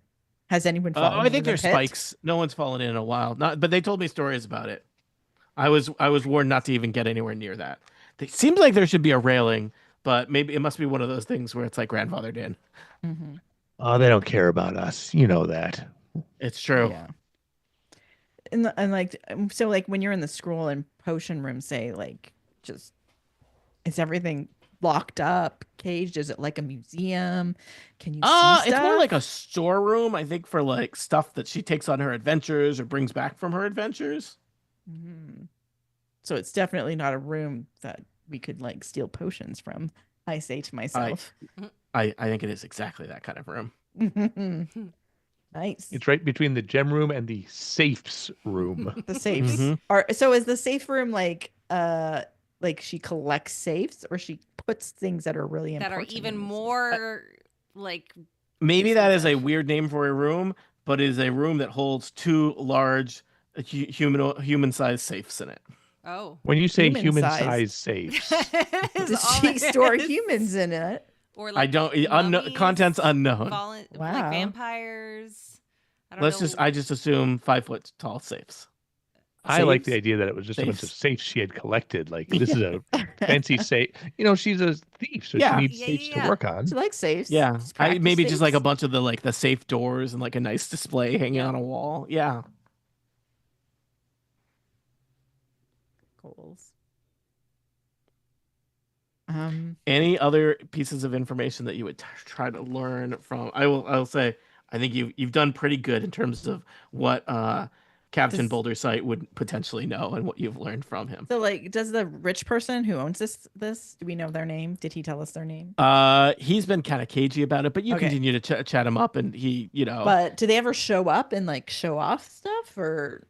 A: Has anyone fallen?
B: I think
A: into
B: there's
A: the pit?
B: spikes. No one's fallen in a while. But they told me stories about it. I was warned not to even get anywhere near that. It seems like there should be a railing, but maybe it must be one of those things where it's like grandfathered in.
A: Mm-hmm.
D: Oh, they don't care about us. You know that.
B: It's true.
A: Yeah. So when you're in the scroll and potion room, say just is everything locked up, caged? Is it like a museum? Can you see stuff?
B: It's more like a storeroom, I think, for like stuff that she takes on her adventures or brings back from her adventures.
A: Mm-hmm. So it's definitely not a room that we could like steal potions from. I say to myself.
B: I think it is exactly that kind of room.
A: Nice.
D: It's right between the gem room and the safes room.
A: The safes is the safe room like she collects safes, or she puts things that are really important
E: that are even more like
B: maybe that is a weird name for a room, but it is a room that holds 2 large human-sized safes in it.
E: Oh,
D: when you say
A: Human-sized
D: safes,
A: does she store humans in it?
E: Or
B: I don't contents unknown.
A: Wow.
E: Like vampires.
B: I just assume 5 foot tall safes.
D: I like the idea that it was just a bunch of safes she had collected. Like, this is a fancy safe. She's a thief, so she needs safes to work on.
A: She likes safes.
B: Yeah, maybe just like a
A: safes.
B: bunch of the safe doors and like a nice display hanging on a wall. Yeah.
A: Goals.
B: Any other pieces of information that you would try to learn from? I'll say I think you've done pretty good in terms of what Captain Boulder Sight would potentially know and what you've learned from him.
A: So does the rich person who owns this do we know their name? Did he tell us their name?
B: He's been kind of cagey about it, but you continue to chat him up, and he,
A: But do they ever show up and show off stuff, or?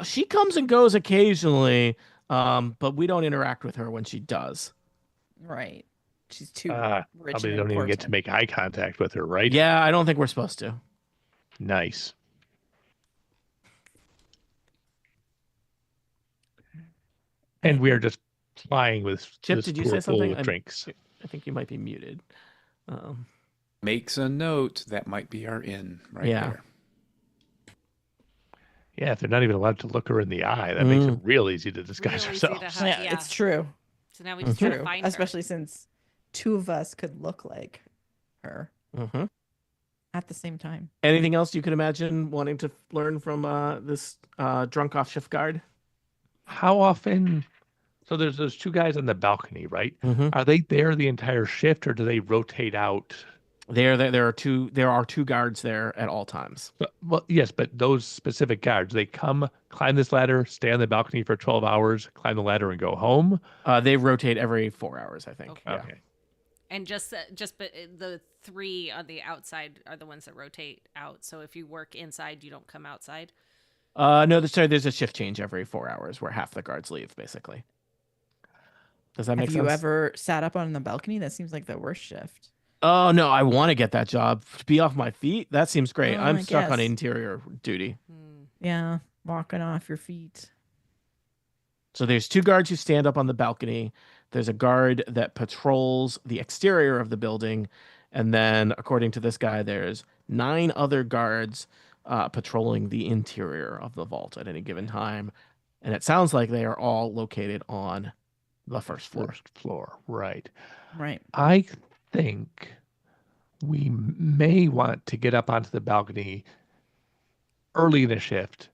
B: She comes and goes occasionally, but we don't interact with her when she does.
A: Right. She's too rich.
D: Probably don't even get to make eye contact with her, right?
B: Yeah, I don't think we're supposed to.
D: Nice. And we are just flying with
B: Chip.
D: this
B: Did you
D: pool
B: say something?
D: full of drinks.
B: I think you might be muted.
C: Makes a note. That might be our in right there.
D: Yeah, if they're not even allowed to look her in the eye, that makes it real easy to disguise ourselves.
A: Yeah, it's true.
E: So now we just try to find her.
A: Especially since 2 of us could look like her at the same time.
B: Anything else you could imagine wanting to learn from this drunk off shift guard?
D: How often? So there's those 2 guys on the balcony, right?
B: Mm-hmm.
D: Are they there the entire shift, or do they rotate out?
B: There are 2 guards there at all times.
D: Well, yes, but those specific guards, they come, climb this ladder, stay on the balcony for 12 hours, climb the ladder, and go home.
B: They rotate every 4 hours, I think.
E: Okay.
B: Yeah.
D: Okay.
E: And just but the 3 on the outside are the ones that rotate out. So if you work inside, you don't come outside.
B: No, there's a shift change every 4 hours where half the guards leave, basically. Does that make sense?
A: Have you ever sat up on the balcony? That seems like the worst shift.
B: Oh, no, I want to get that job. To be off my feet? That seems great.
A: Oh,
B: I'm
A: I
B: stuck on
A: guess.
B: interior duty.
A: Yeah. walking off your feet.
B: So there's 2 guards who stand up on the balcony. There's a guard that patrols the exterior of the building. And then, according to this guy, there's 9 other guards patrolling the interior of the vault at any given time. And it sounds like they are all located on the first floor.
D: First floor, right.
A: Right.
D: I think we may want to get up onto the balcony early in the shift,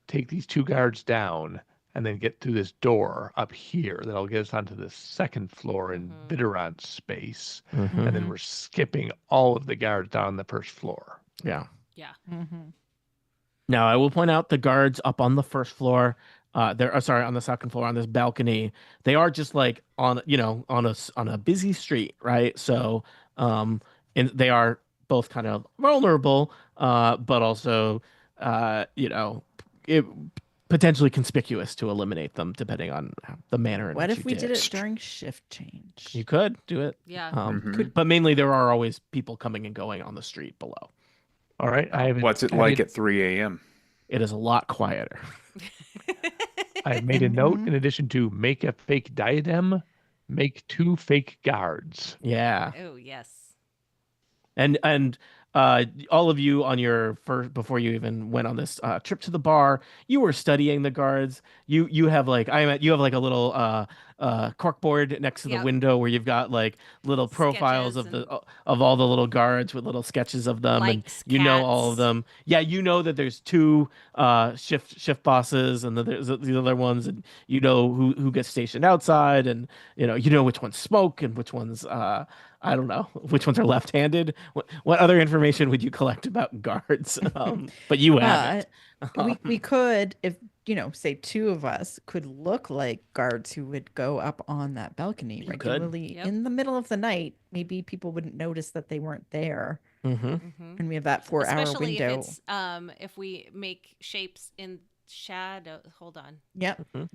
D: take these 2 guards down, and then get through this door up here that'll get us onto the second floor in Vidorant space.
B: Mhm.
D: And then we're skipping all of the guards down on the first floor.
B: Yeah.
E: Yeah.
A: Mm-hmm.
B: Now, I will point out the guards up on the first floor. They're sorry, on the second floor on this balcony. They are just like on a busy street, right? So, and they are both kind of vulnerable, but also, potentially conspicuous to eliminate them, depending on the manner in
A: What
B: which
A: if
B: you
A: we
B: did
A: did it during shift change?
B: You could do it.
E: Yeah.
C: Mhm.
B: But mainly there are always people coming and going on the street below.
D: All right. I have
C: What's it like at 3 a.m.?
B: It is a lot quieter.
D: I have made a note
A: Mhm.
D: in addition to make a fake diadem, make 2 fake guards.
B: Yeah.
E: Oh, yes.
B: And all of you on your first, before you even went on this trip to the bar, you were studying the guards. You have like you have like a little corkboard next to the
E: Yep.
B: window where you've got like little profiles
E: Sketches
B: of all the little guards with little sketches of them, and
E: Likes,
B: you know all of
E: cats.
B: them. Yeah, you know that there's 2 shift bosses, and then there's the other ones, and you know who gets stationed outside, and you know which ones smoke and which ones I don't know which ones are left-handed. What other information would you collect about guards? But you haven't.
A: We could, if say 2 of us could look like guards who would go up on that balcony
B: You could.
A: regularly
E: Yep.
A: in the middle of the night. Maybe people wouldn't notice that they weren't there,
B: Mm-hmm.
A: and we have that 4-hour
E: Especially
A: window.
E: if it's if we make shapes in shadow. Hold on.
A: Yep.
B: Mhm.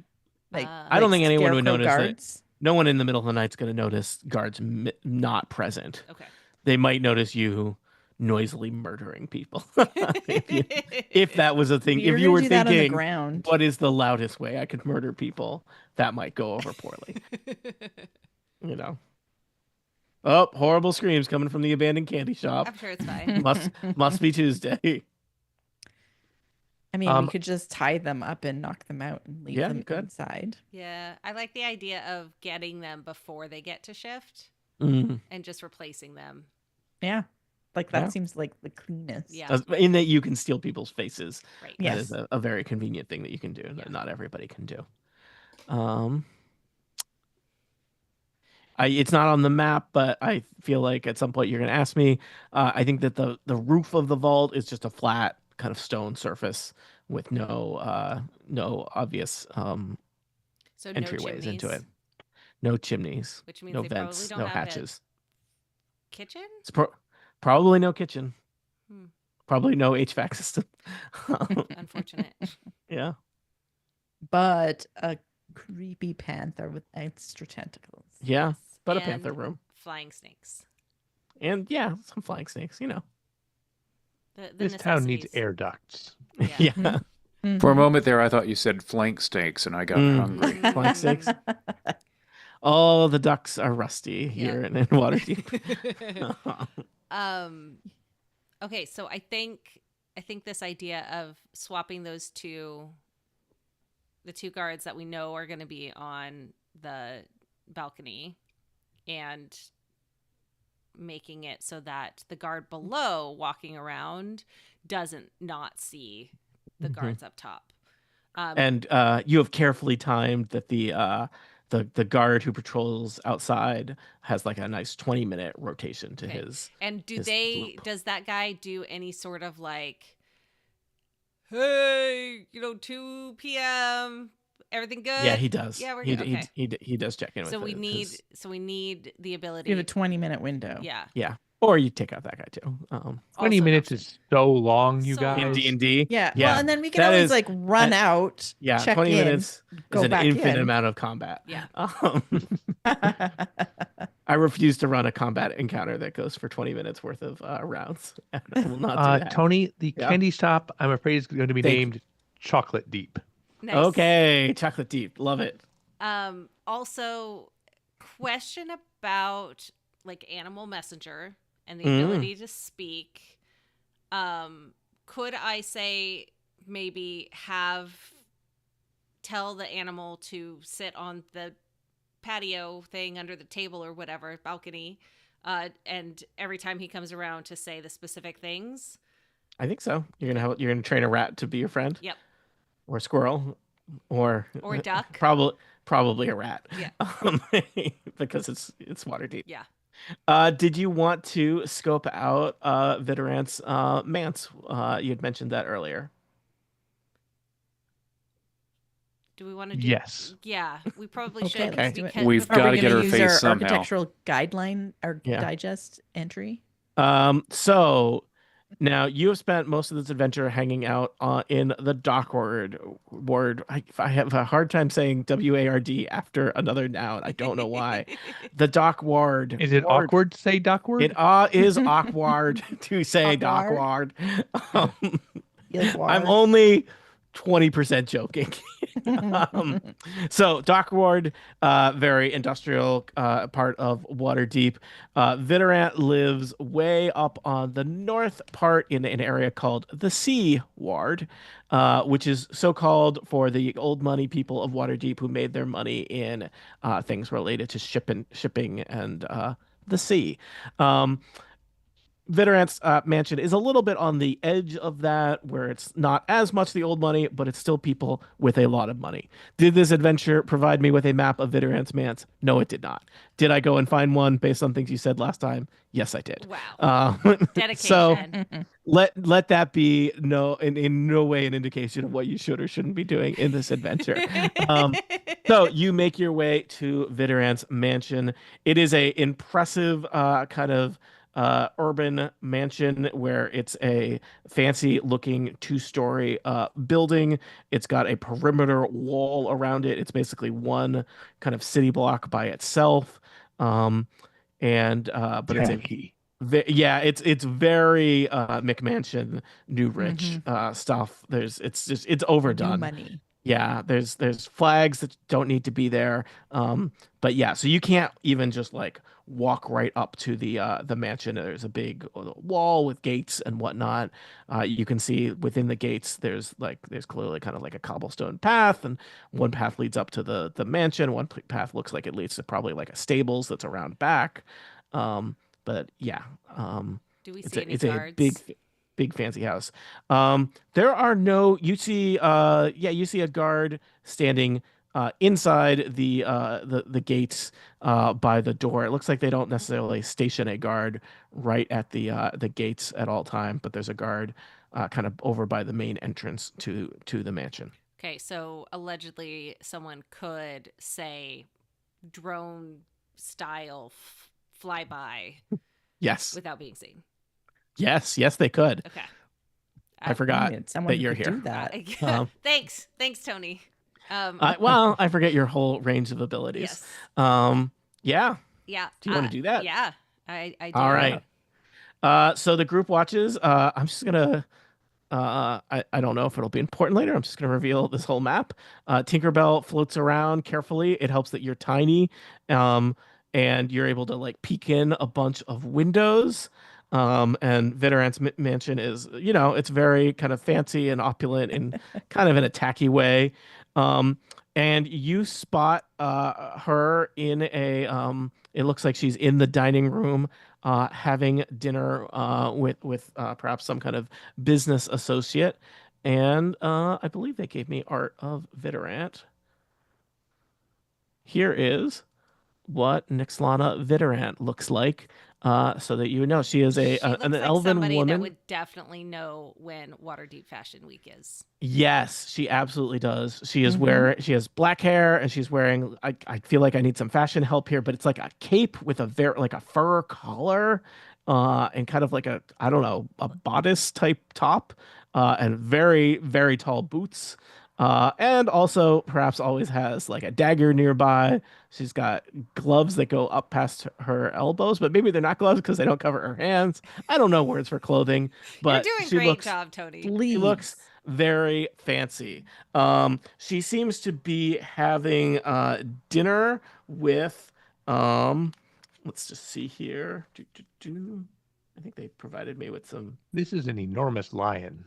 A: Like
B: I don't think anyone would
A: scarecrow
B: notice that.
A: guards.
B: No one in the middle of the night's going to notice guards not present.
E: Okay.
B: They might notice you noisily murdering people. If that was a thing,
A: You're
B: if you
A: gonna
B: were
A: do that on the
B: thinking,
A: ground.
B: what is the loudest way I could murder people, that might go over poorly. Oh, horrible screams coming from the abandoned candy shop.
E: I'm sure it's fine.
B: Must be Tuesday.
A: I mean, we
D: Um,
A: could just tie them up and knock them out and leave
B: Yeah,
A: them
B: you could.
A: inside.
E: Yeah, I like the idea of getting them before they get to shift
B: Mm.
E: and just replacing them.
A: Yeah. Like that
B: Yeah.
A: seems like the cleanest.
E: Yeah.
B: In that you can steal people's faces.
E: Right.
A: Yeah.
B: That
A: Yes.
B: is a very convenient thing that you can do that not everybody can do. It's not on the map, but I feel like at some point you're going to ask me. I think that the roof of the vault is just a flat kind of stone surface with no obvious
E: So no
B: entryways
E: chimneys,
B: into it. No chimneys,
E: which means
B: no
E: they
B: vents,
E: probably
B: no
E: don't have
B: hatches.
E: a kitchen.
B: It's probably no kitchen.
E: Hmm.
B: Probably no HVAC system.
E: Unfortunate.
B: Yeah.
A: But a creepy panther with extra tentacles.
B: Yeah. But a
E: And
B: panther room.
E: Flying snakes.
B: And yeah, some flying snakes,
E: The
D: This town needs
E: necessities.
D: air ducts.
E: Yeah.
B: Yeah.
A: Mhm.
C: For a moment there, I thought you said flank steaks, and I got hungry.
B: Flank steaks. Oh, the ducks are rusty here in Waterdeep.
E: Okay, so I think this idea of swapping the 2 guards that we know are going to be on the balcony and making it so that the guard below walking around doesn't not see the guards up top.
B: And you have carefully timed that the guard who patrols outside has like a nice 20-minute rotation to
E: Okay.
B: his.
E: And
B: his loop.
E: does that guy do any sort of like, hey, 2 p.m. Everything good?
B: Yeah, he does.
E: Yeah, we're
B: he,
E: good.
B: he,
E: Okay.
B: he does check in with
E: So we
B: it,
E: need
B: 'cause-
E: we need the ability.
A: You have a 20-minute window.
E: Yeah.
B: yeah, or you take out that guy too.
D: 20
E: Also an
D: minutes
E: option.
D: is so long, you
E: So
D: guys.
B: In D&D,
A: Yeah.
B: yeah,
A: Well, and then we can
B: that
A: always
B: is-
A: like run out.
B: yeah,
A: check
B: 20
A: in,
B: minutes
A: go
B: is an
A: back
B: infinite
A: in.
B: amount of combat.
E: Yeah.
B: I refuse to run a combat encounter that goes for 20 minutes worth of rounds. And I will not do that.
D: Tony, the
B: Yeah.
D: candy stop, I'm afraid, is going to be
B: Thank-
D: named chocolate deep.
E: Nice.
B: Okay, chocolate deep. Love it.
E: Also, question about like animal messenger and the
B: Mm.
E: ability to speak. Could I say maybe tell the animal to sit on the patio thing under the table or whatever balcony, and every time he comes around to say the specific things?
B: I think so. You're gonna train a rat to be your friend,
E: Yep.
B: or a squirrel, or
E: Or duck.
B: probably a rat.
E: Yeah.
B: Because it's water deep.
E: Yeah.
B: Did you want to scope out Vidorant's manse? You had mentioned that earlier.
E: Do we want to do?
D: Yes.
E: Yeah, we probably
A: Okay,
E: should.
B: let's
A: do it.
E: because
C: We've
A: Are
C: got
A: we
C: to get
A: gonna
C: her
A: use
C: face
A: our
C: somehow.
A: architectural guideline or
B: Yeah.
A: digest entry?
B: So now you have spent most of this adventure hanging out in the dock ward. I have a hard time saying WARD after another noun. I don't know why. The dock ward.
D: Is it
B: Ward.
D: awkward to say duckward?
B: It is awkward to say dock
A: Awkward?
B: ward. Um,
A: Yes,
B: I'm
A: ward.
B: only 20% joking. So Dock Ward, very industrial part of Waterdeep. Vidorant lives way up on the north part in an area called the Sea Ward, which is so called for the old money people of Waterdeep who made their money in things related to shipping and the sea. Vidorant's mansion is a little bit on the edge of that, where it's not as much the old money, but it's still people with a lot of money. Did this adventure provide me with a map of Vidorant's manse? No, it did not. Did I go and find one based on things you said last time? Yes, I did.
E: Wow.
B: So
E: Dedication.
B: let that be in no way an indication of what you should or shouldn't be doing in this adventure. So you make your way to Vidorant's mansion. It is a impressive kind of urban mansion where it's a fancy looking 2-story building. It's got a perimeter wall around it. It's basically one kind of city block by itself. But it's a
D: Tacky.
B: yeah, it's very McMansion, New Rich stuff. It's
A: New
B: overdone.
A: money.
B: Yeah, there's flags that don't need to be there. But yeah, so you can't even just like walk right up to the mansion. There's a big wall with gates and whatnot. You can see within the gates there's clearly kind of like a cobblestone path, and one path leads up to the mansion. One path looks like it leads to probably like a stables that's around back. But yeah,
E: Do we
B: it's
E: see
B: a
E: any
B: it's a
E: guards?
B: big fancy house. There are no. You see you see a guard standing inside the gates by the door. It looks like they don't necessarily station a guard right at the gates at all time, but there's a guard kind of over by the main entrance to the mansion.
E: Okay, so allegedly someone could say drone style flyby
B: Yes.
E: without being seen.
B: Yes, they could.
E: Okay.
B: I forgot
A: Someone
B: that
A: who
B: you're
A: could
B: here.
A: do that.
E: Thanks, Tony.
B: I forget your whole range of abilities.
E: Yes.
B: Yeah.
E: Yeah.
B: Do you want to do that?
E: Yeah, I do.
B: All right. So the group watches. I'm just gonna. I don't know if it'll be important later. I'm just gonna reveal this whole map. Tinkerbell floats around carefully. It helps that you're tiny, and you're able to like peek in a bunch of windows. And Vidorant's mansion is, it's very kind of fancy and opulent in kind of an attacky way. And you spot her in it looks like she's in the dining room having dinner with perhaps some kind of business associate. And I believe they gave me art of Vidorant. Here is what Nixlana Vidorant looks like, so that you know she is
E: She
B: an
E: looks like
B: elven
E: somebody
B: woman.
E: that would definitely know when Waterdeep Fashion Week is.
B: Yes, she absolutely does. She is she has black hair, and she's wearing. I feel like I need some fashion help here, but it's like a cape with a like a fur collar, and kind of like a, I don't know, a bodice type top, and very very tall boots. And also perhaps always has like a dagger nearby. She's got gloves that go up past her elbows, but maybe they're not gloves because they don't cover her hands. I don't know words for clothing, but
E: You're doing
B: she
E: great
B: looks
E: job, Tony.
B: she looks very fancy. She seems to be having dinner with let's just see here. I think they provided me with some.
D: This is an enormous lion.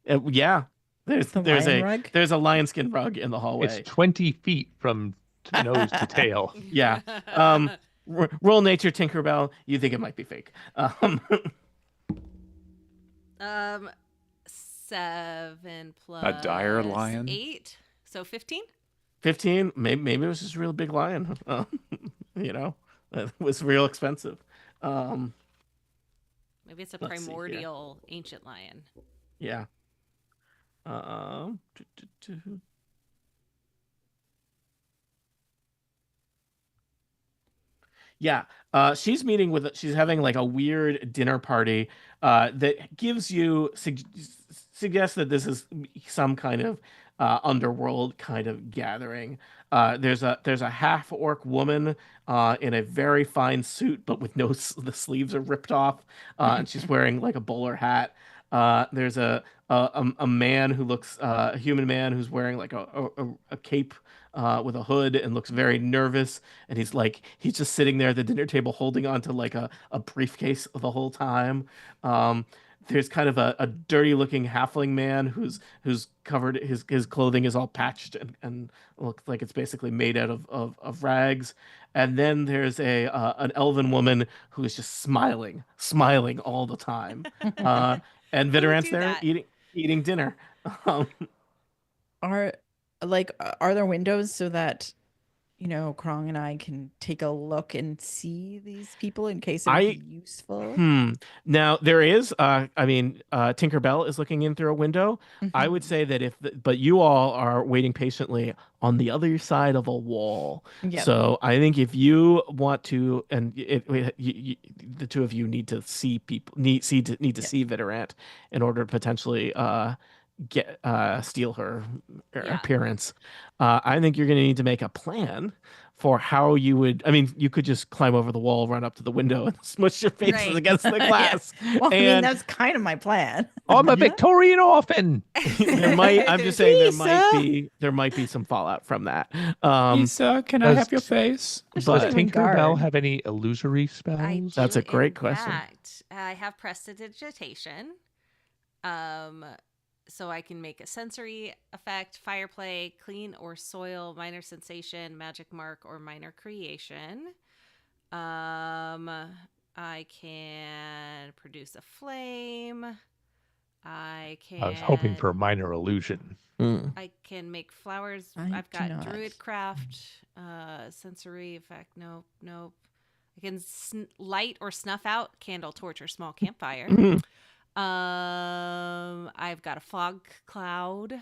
B: Yeah,
A: The lion rug?
B: there's a lion skin rug in the hallway.
D: It's 20 feet from nose to tail.
B: Yeah. Roll nature, Tinkerbell. You think it might be fake.
E: 7 plus
C: A dire lion?
E: 8, so 15.
B: 15. Maybe it was just a real big lion. You know, it was real expensive.
E: Maybe it's a
B: Let's see here.
E: primordial ancient lion.
B: Yeah. Yeah. She's she's having like a weird dinner party that gives you suggests that this is some kind of underworld kind of gathering. There's a half orc woman in a very fine suit, but with the sleeves are ripped off, and she's wearing like a bowler hat. There's a man who looks a human man who's wearing like a cape with a hood and looks very nervous, and he's just sitting there at the dinner table holding on to like a briefcase the whole time. There's kind of a dirty looking halfling man who's covered, his clothing is all patched and looks like it's basically made out of rags. And then there's an elven woman who is just smiling all the time. And
E: Who would
B: Vidorant's
E: do
B: there
E: that?
B: eating dinner.
A: Are there windows so that Krong and I can take a look and see these people in case it would be useful?
B: Now there is, Tinkerbell is looking in through a window. I
A: Mhm.
B: would say that but you all are waiting patiently on the other side of a wall.
A: Yep.
B: So I think if you want to, and the two of you need to see people, need to see Vidorant in order to potentially steal her
E: Yeah.
B: appearance. I think you're going to need to make a plan for how you would. I mean, you could just climb over the wall, run up to the window, and smush your faces
E: Right.
B: against the glass.
A: Well, I mean,
B: And
A: that's kind of my plan.
D: I'm a Victorian orphan.
B: I'm just saying
A: Lisa!
B: there might be some fallout from that.
C: Lisa, can I
D: does-
C: have your face?
D: Does
B: But
A: doing
D: Tinkerbell
A: guard.
D: have any illusory spells?
E: I do,
B: That's a great
E: in
B: question.
E: fact. I have prestidigitation. So I can make a sensory effect, fire play, clean or soil, minor sensation, magic mark, or minor creation. I can produce a flame. I
D: was hoping for a
E: can-
D: minor illusion.
E: I can make flowers.
A: I
E: I've
A: do
E: got
A: not.
E: druid craft, sensory effect. Nope. I can light or snuff out, candle, torch, or small campfire. I've got a fog cloud,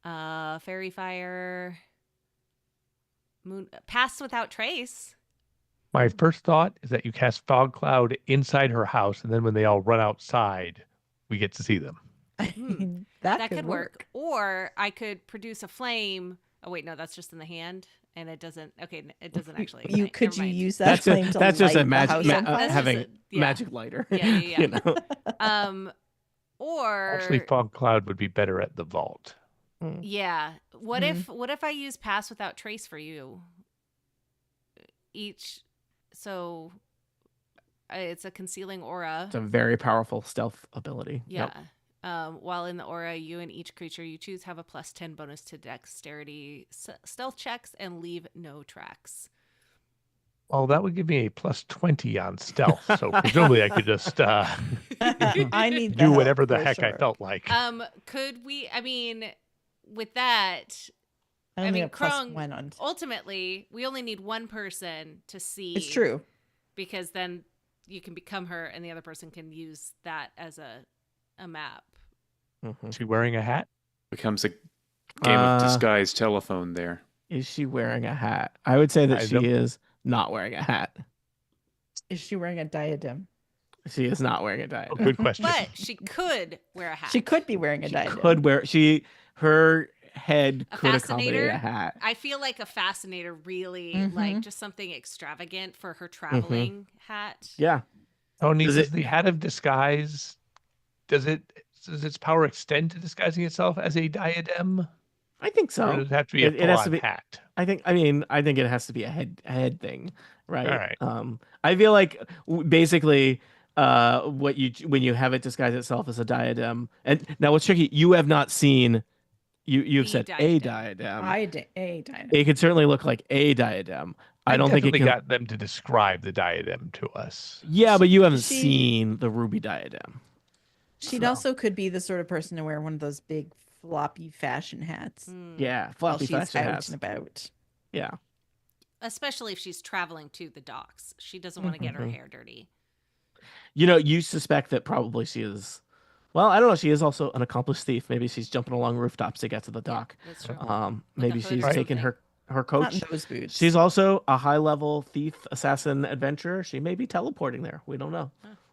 E: fairy fire, moon, pass without trace.
D: My first thought is that you cast fog cloud inside her house, and then when they all run outside, we get to see them.
A: That
E: Could work. Or I could produce a flame. Oh wait, no, that's just in the hand, and it doesn't. Okay, it doesn't actually. Ignite.
A: Could
E: Never
A: you
E: mind.
A: use that flame to
B: that's just
A: light
B: a
A: the
B: magic
A: house
E: Yeah,
A: on
E: that's
A: fire?
E: just
B: having
E: a- yeah.
B: magic lighter.
E: Yeah.
B: You know?
E: Or
D: Actually, fog cloud would be better at the vault.
E: yeah. What if I use pass without trace for you? So it's a concealing aura.
B: It's a very powerful stealth ability.
E: Yeah.
B: Yep.
E: While in the aura, you and each creature you choose have a +10 bonus to dexterity stealth checks and leave no tracks.
D: Well, that would give me a +20 on stealth, so presumably I could just
A: I need the
D: do
A: help
D: whatever the
A: for
D: heck I
A: sure.
D: felt like.
E: Could we? I mean, with that,
A: I only
E: mean,
A: have
E: Krong,
A: +1 on.
E: ultimately, we only need one person to see.
A: It's true.
E: Because then you can become her, and the other person can use that as a map.
B: Mhm.
D: Is she wearing a hat?
C: Becomes a game of disguise telephone there.
B: Is she wearing a hat? I would say that
D: I
B: she
D: don't-
B: is not wearing a hat.
A: Is she wearing a diadem?
B: She is not wearing a diadem.
D: Oh, good question.
E: But she could wear a hat.
A: She could be wearing a
B: She
A: diadem.
B: could wear her head
E: A
B: could accommodate
E: fascinator?
B: a hat.
E: I feel like a fascinator really
A: Mhm.
E: like just something extravagant for her traveling hat.
B: Yeah.
D: Tony,
B: Does
D: does
B: it-
D: the hat of disguise, does it does its power extend to disguising itself as a diadem,
B: I think
D: or
B: so.
D: does it have to be a
B: It has to
D: full-on
B: be.
D: hat?
B: I think it has to be a head thing, right?
D: All right.
B: I feel like basically, when you have it disguise itself as a diadem, and now what's tricky, you have not seen, you've
E: The
B: said a
E: diadem.
B: diadem.
A: A diamond.
B: It could certainly look like a diadem. I
D: I've
B: don't think it
D: definitely
B: can.
D: got them to describe the diadem to us.
B: Yeah, but you haven't
A: She-
B: seen the ruby diadem.
A: She
B: So,
A: also could be the sort of person to wear one of those big floppy fashion hats
B: yeah,
A: while
B: floppy
A: she's
B: fashion
A: out
B: hats.
A: and about.
B: Yeah.
E: Especially if she's traveling to the docks. She doesn't want to get her hair dirty.
B: You suspect that probably she is. Well, I don't know. She is also an accomplished thief. Maybe she's jumping along rooftops to get to the dock.
E: That's true.
B: Maybe
E: hood
B: she's
E: or
B: taking
E: something.
B: her
A: Not
B: coach.
A: in those boots.
B: She's also a high-level thief, assassin, adventurer. She may be teleporting there. We don't know.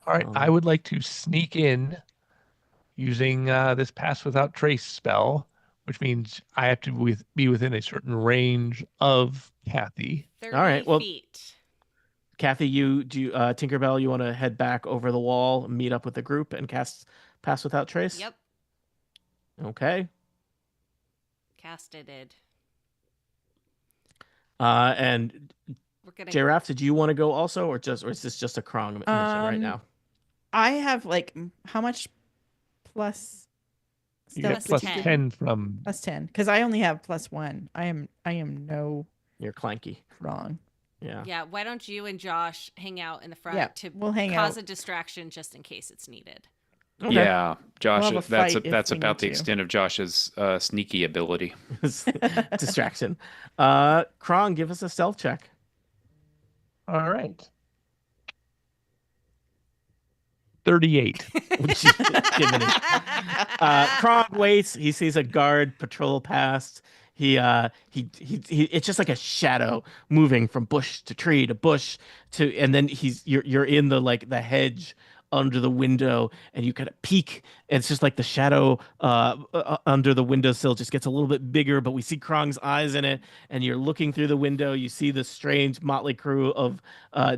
D: All right, I would like to sneak in using this pass without trace spell, which means I have to be within a certain range of Kathy.
E: 30
B: All right, well-
E: feet.
B: Kathy, Tinkerbell, you want to head back over the wall, meet up with the group, and cast Pass Without Trace?
E: Yep.
B: Okay.
E: Casted.
B: And
E: We're gonna
B: J-Raf, did you want to go also, or is this just a Krong mission right now?
A: I have like how much plus
D: You got
A: stealth?
E: Plus
D: plus
E: 10.
D: 10 from.
A: Plus 10 because I only have +1. I am no
B: You're clanky.
A: wrong.
B: Yeah.
E: Yeah, why don't you and Josh hang out in the front
A: Yeah,
E: to
A: we'll hang
E: cause
A: out.
E: a distraction just in case it's needed.
B: Okay.
C: Yeah, Josh.
A: We'll have a
C: that's
A: fight if
C: that's
A: we
C: about
A: need
C: the
A: to.
C: extent of Josh's sneaky ability.
B: Distraction. Krong, give us a stealth check.
D: All right. 38.
B: Jiminy. Krog waits. He sees a guard patrol past. He it's just like a shadow moving from bush to tree to bush and then you're in the hedge under the window, and you kind of peek, and it's just like the shadow under the windowsill just gets a little bit bigger, but we see Krong's eyes in it, and you're looking through the window. You see the strange motley crew of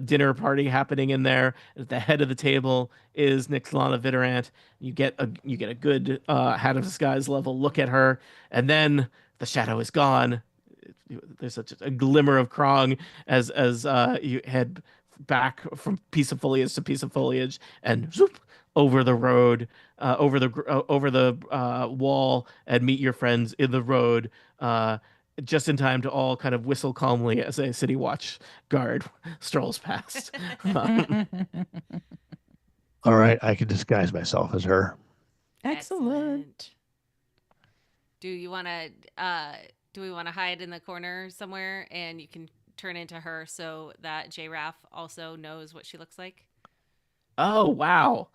B: dinner party happening in there. At the head of the table is Nixlana Vidorant. You get a good hat of disguise level look at her, and then the shadow is gone. There's such a glimmer of Krong as you head back from piece of foliage to piece of foliage, and zoop over the road, over the wall, and meet your friends in the road, just in time to all kind of whistle calmly as a city watch guard strolls past.
D: All right, I can disguise myself as her.
A: Excellent.
E: Do we want to hide in the corner somewhere and you can turn into her so that J-Raf also knows what she looks like?
B: Oh wow,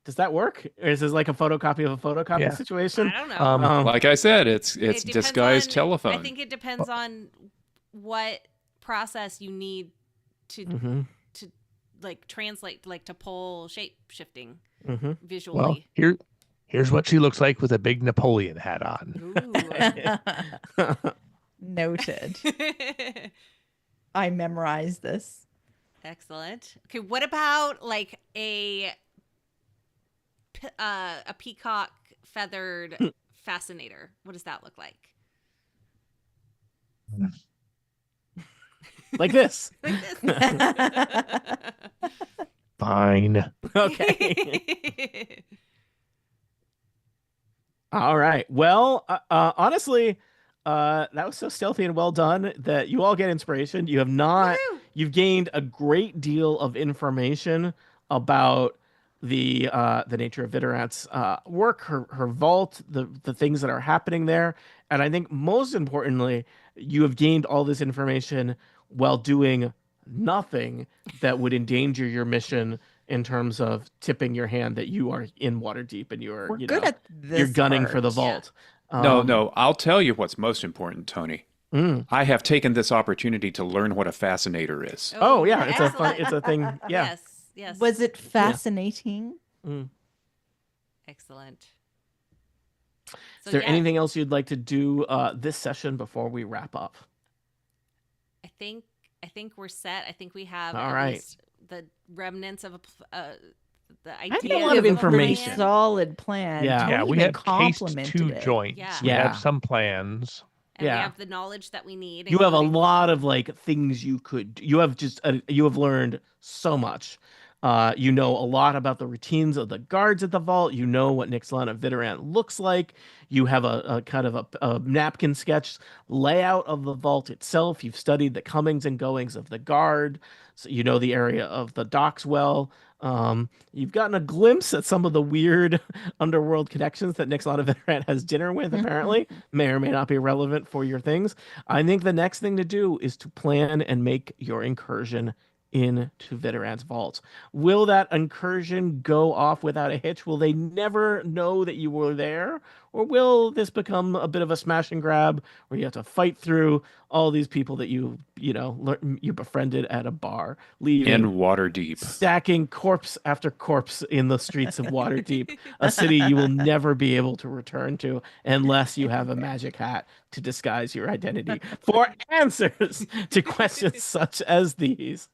B: does that work? Or is this like a photocopy of a photocopy
D: Yeah.
B: situation?
E: I don't know.
C: Like I said, it's
E: It depends
C: disguised
E: on-
C: telephone.
E: I think it depends on what process you need to
B: Mhm.
E: like translate, like to pull shape shifting
B: Mhm.
E: visually.
D: Well, here's what she looks like with a big Napoleon hat on.
A: Noted. I memorized this.
E: Excellent. Okay, what about like a peacock feathered fascinator? What does that look like?
B: Like this.
E: Like this.
D: Fine.
B: Okay. All right. Well, honestly, that was so stealthy and well done that you all get inspiration. You have not.
E: Woohoo!
B: You've gained a great deal of information about the nature of Vidorant's work, her vault, the things that are happening there, and I think most importantly, you have gained all this information while doing nothing that would endanger your mission in terms of tipping your hand that you are in water deep and
A: We're good at this.
B: you're gunning for the
A: part.
B: vault.
C: No, I'll tell you what's most important, Tony.
B: Mm.
C: I have taken this opportunity to learn what a fascinator is.
B: Oh yeah, it's
E: excellent.
B: a thing. Yeah.
E: Yes. Yes.
A: Was it fascinating?
B: Mm.
E: Excellent.
B: Is there anything else you'd like to do this session before we wrap up?
E: I think we're set. I think we have
B: All
E: at
B: right.
E: least the remnants of the
A: I
E: idea
A: think
B: a
A: we
B: lot of
A: have a
B: information.
A: pretty solid plan.
B: Yeah.
D: Yeah,
A: Tony
D: we
A: even
D: have cased
A: complimented
D: 2
A: it.
D: joints.
E: Yeah.
D: We
B: Yeah.
D: have some plans.
E: and we
B: Yeah.
E: have the knowledge that we need.
B: You have a
E: including-
B: lot of like things you have just you have learned so much. You know a lot about the routines of the guards at the vault. You know what Nixlana Vidorant looks like. You have a kind of a napkin sketch layout of the vault itself. You've studied the comings and goings of the guard. So you know the area of the docks well. You've gotten a glimpse at some of the weird underworld connections that Nixlana Vidorant has dinner with, apparently. May or may not be relevant for your things. I think the next thing to do is to plan and make your incursion into Vidorant's vaults. Will that incursion go off without a hitch? Will they never know that you were there? Or will this become a bit of a smash and grab where you have to fight through all these people that you befriended at a bar, leaving
C: In Waterdeep.
B: stacking corpse after corpse in the streets of Waterdeep, a city you will never be able to return to unless you have a magic hat to disguise your identity. For answers to questions such as these,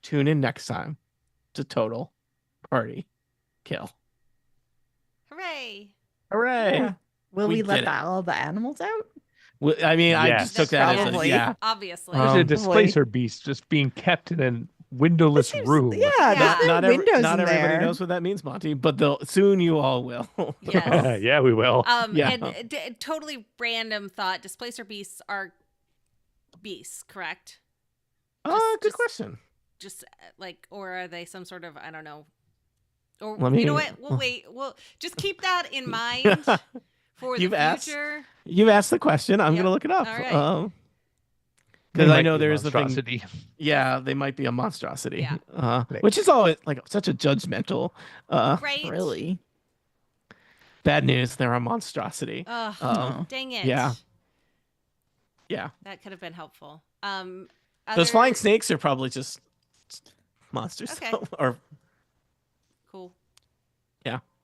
B: tune in next time to Total Party Kill.
E: Hooray!
B: Hooray!
A: Yeah. Will
B: We
A: we let
B: did it.
A: all the animals out?
B: I mean, I
D: Yes.
B: just took that as a,
A: Probably.
B: yeah.
E: Obviously.
D: There's a
B: Um,
D: displacer beast just being kept in a windowless
A: Seems-
D: room.
A: Yeah,
E: Yeah.
A: there's no windows
B: not
A: in
B: everybody
A: there.
B: knows what that means, Monty, but soon you all will.
E: Yes.
D: Yeah, we will.
B: Yeah.
E: And totally random thought. Displacer beasts are beasts, correct?
B: Good
E: just-
B: question.
E: Just like, or are they some sort of, I don't know. Or
B: Let
E: you
B: me-
E: know what? We'll wait. We'll just keep that in mind for the
B: You've asked.
E: future.
B: You've asked the question. I'm
E: Yep.
B: gonna look it up.
E: All right.
D: They
B: Because I
D: might
B: know
D: be a
B: there is the thing.
D: monstrosity.
B: Yeah, they might be a monstrosity.
E: Yeah.
B: Which is always like such a judgmental.
E: Right?
A: Really?
B: Bad news. They're a monstrosity.
E: Ugh,
B: Um,
E: dang it.
B: yeah. Yeah.
E: That could have been helpful.
B: Those
E: other-
B: flying snakes are probably just monsters
E: Okay.
B: or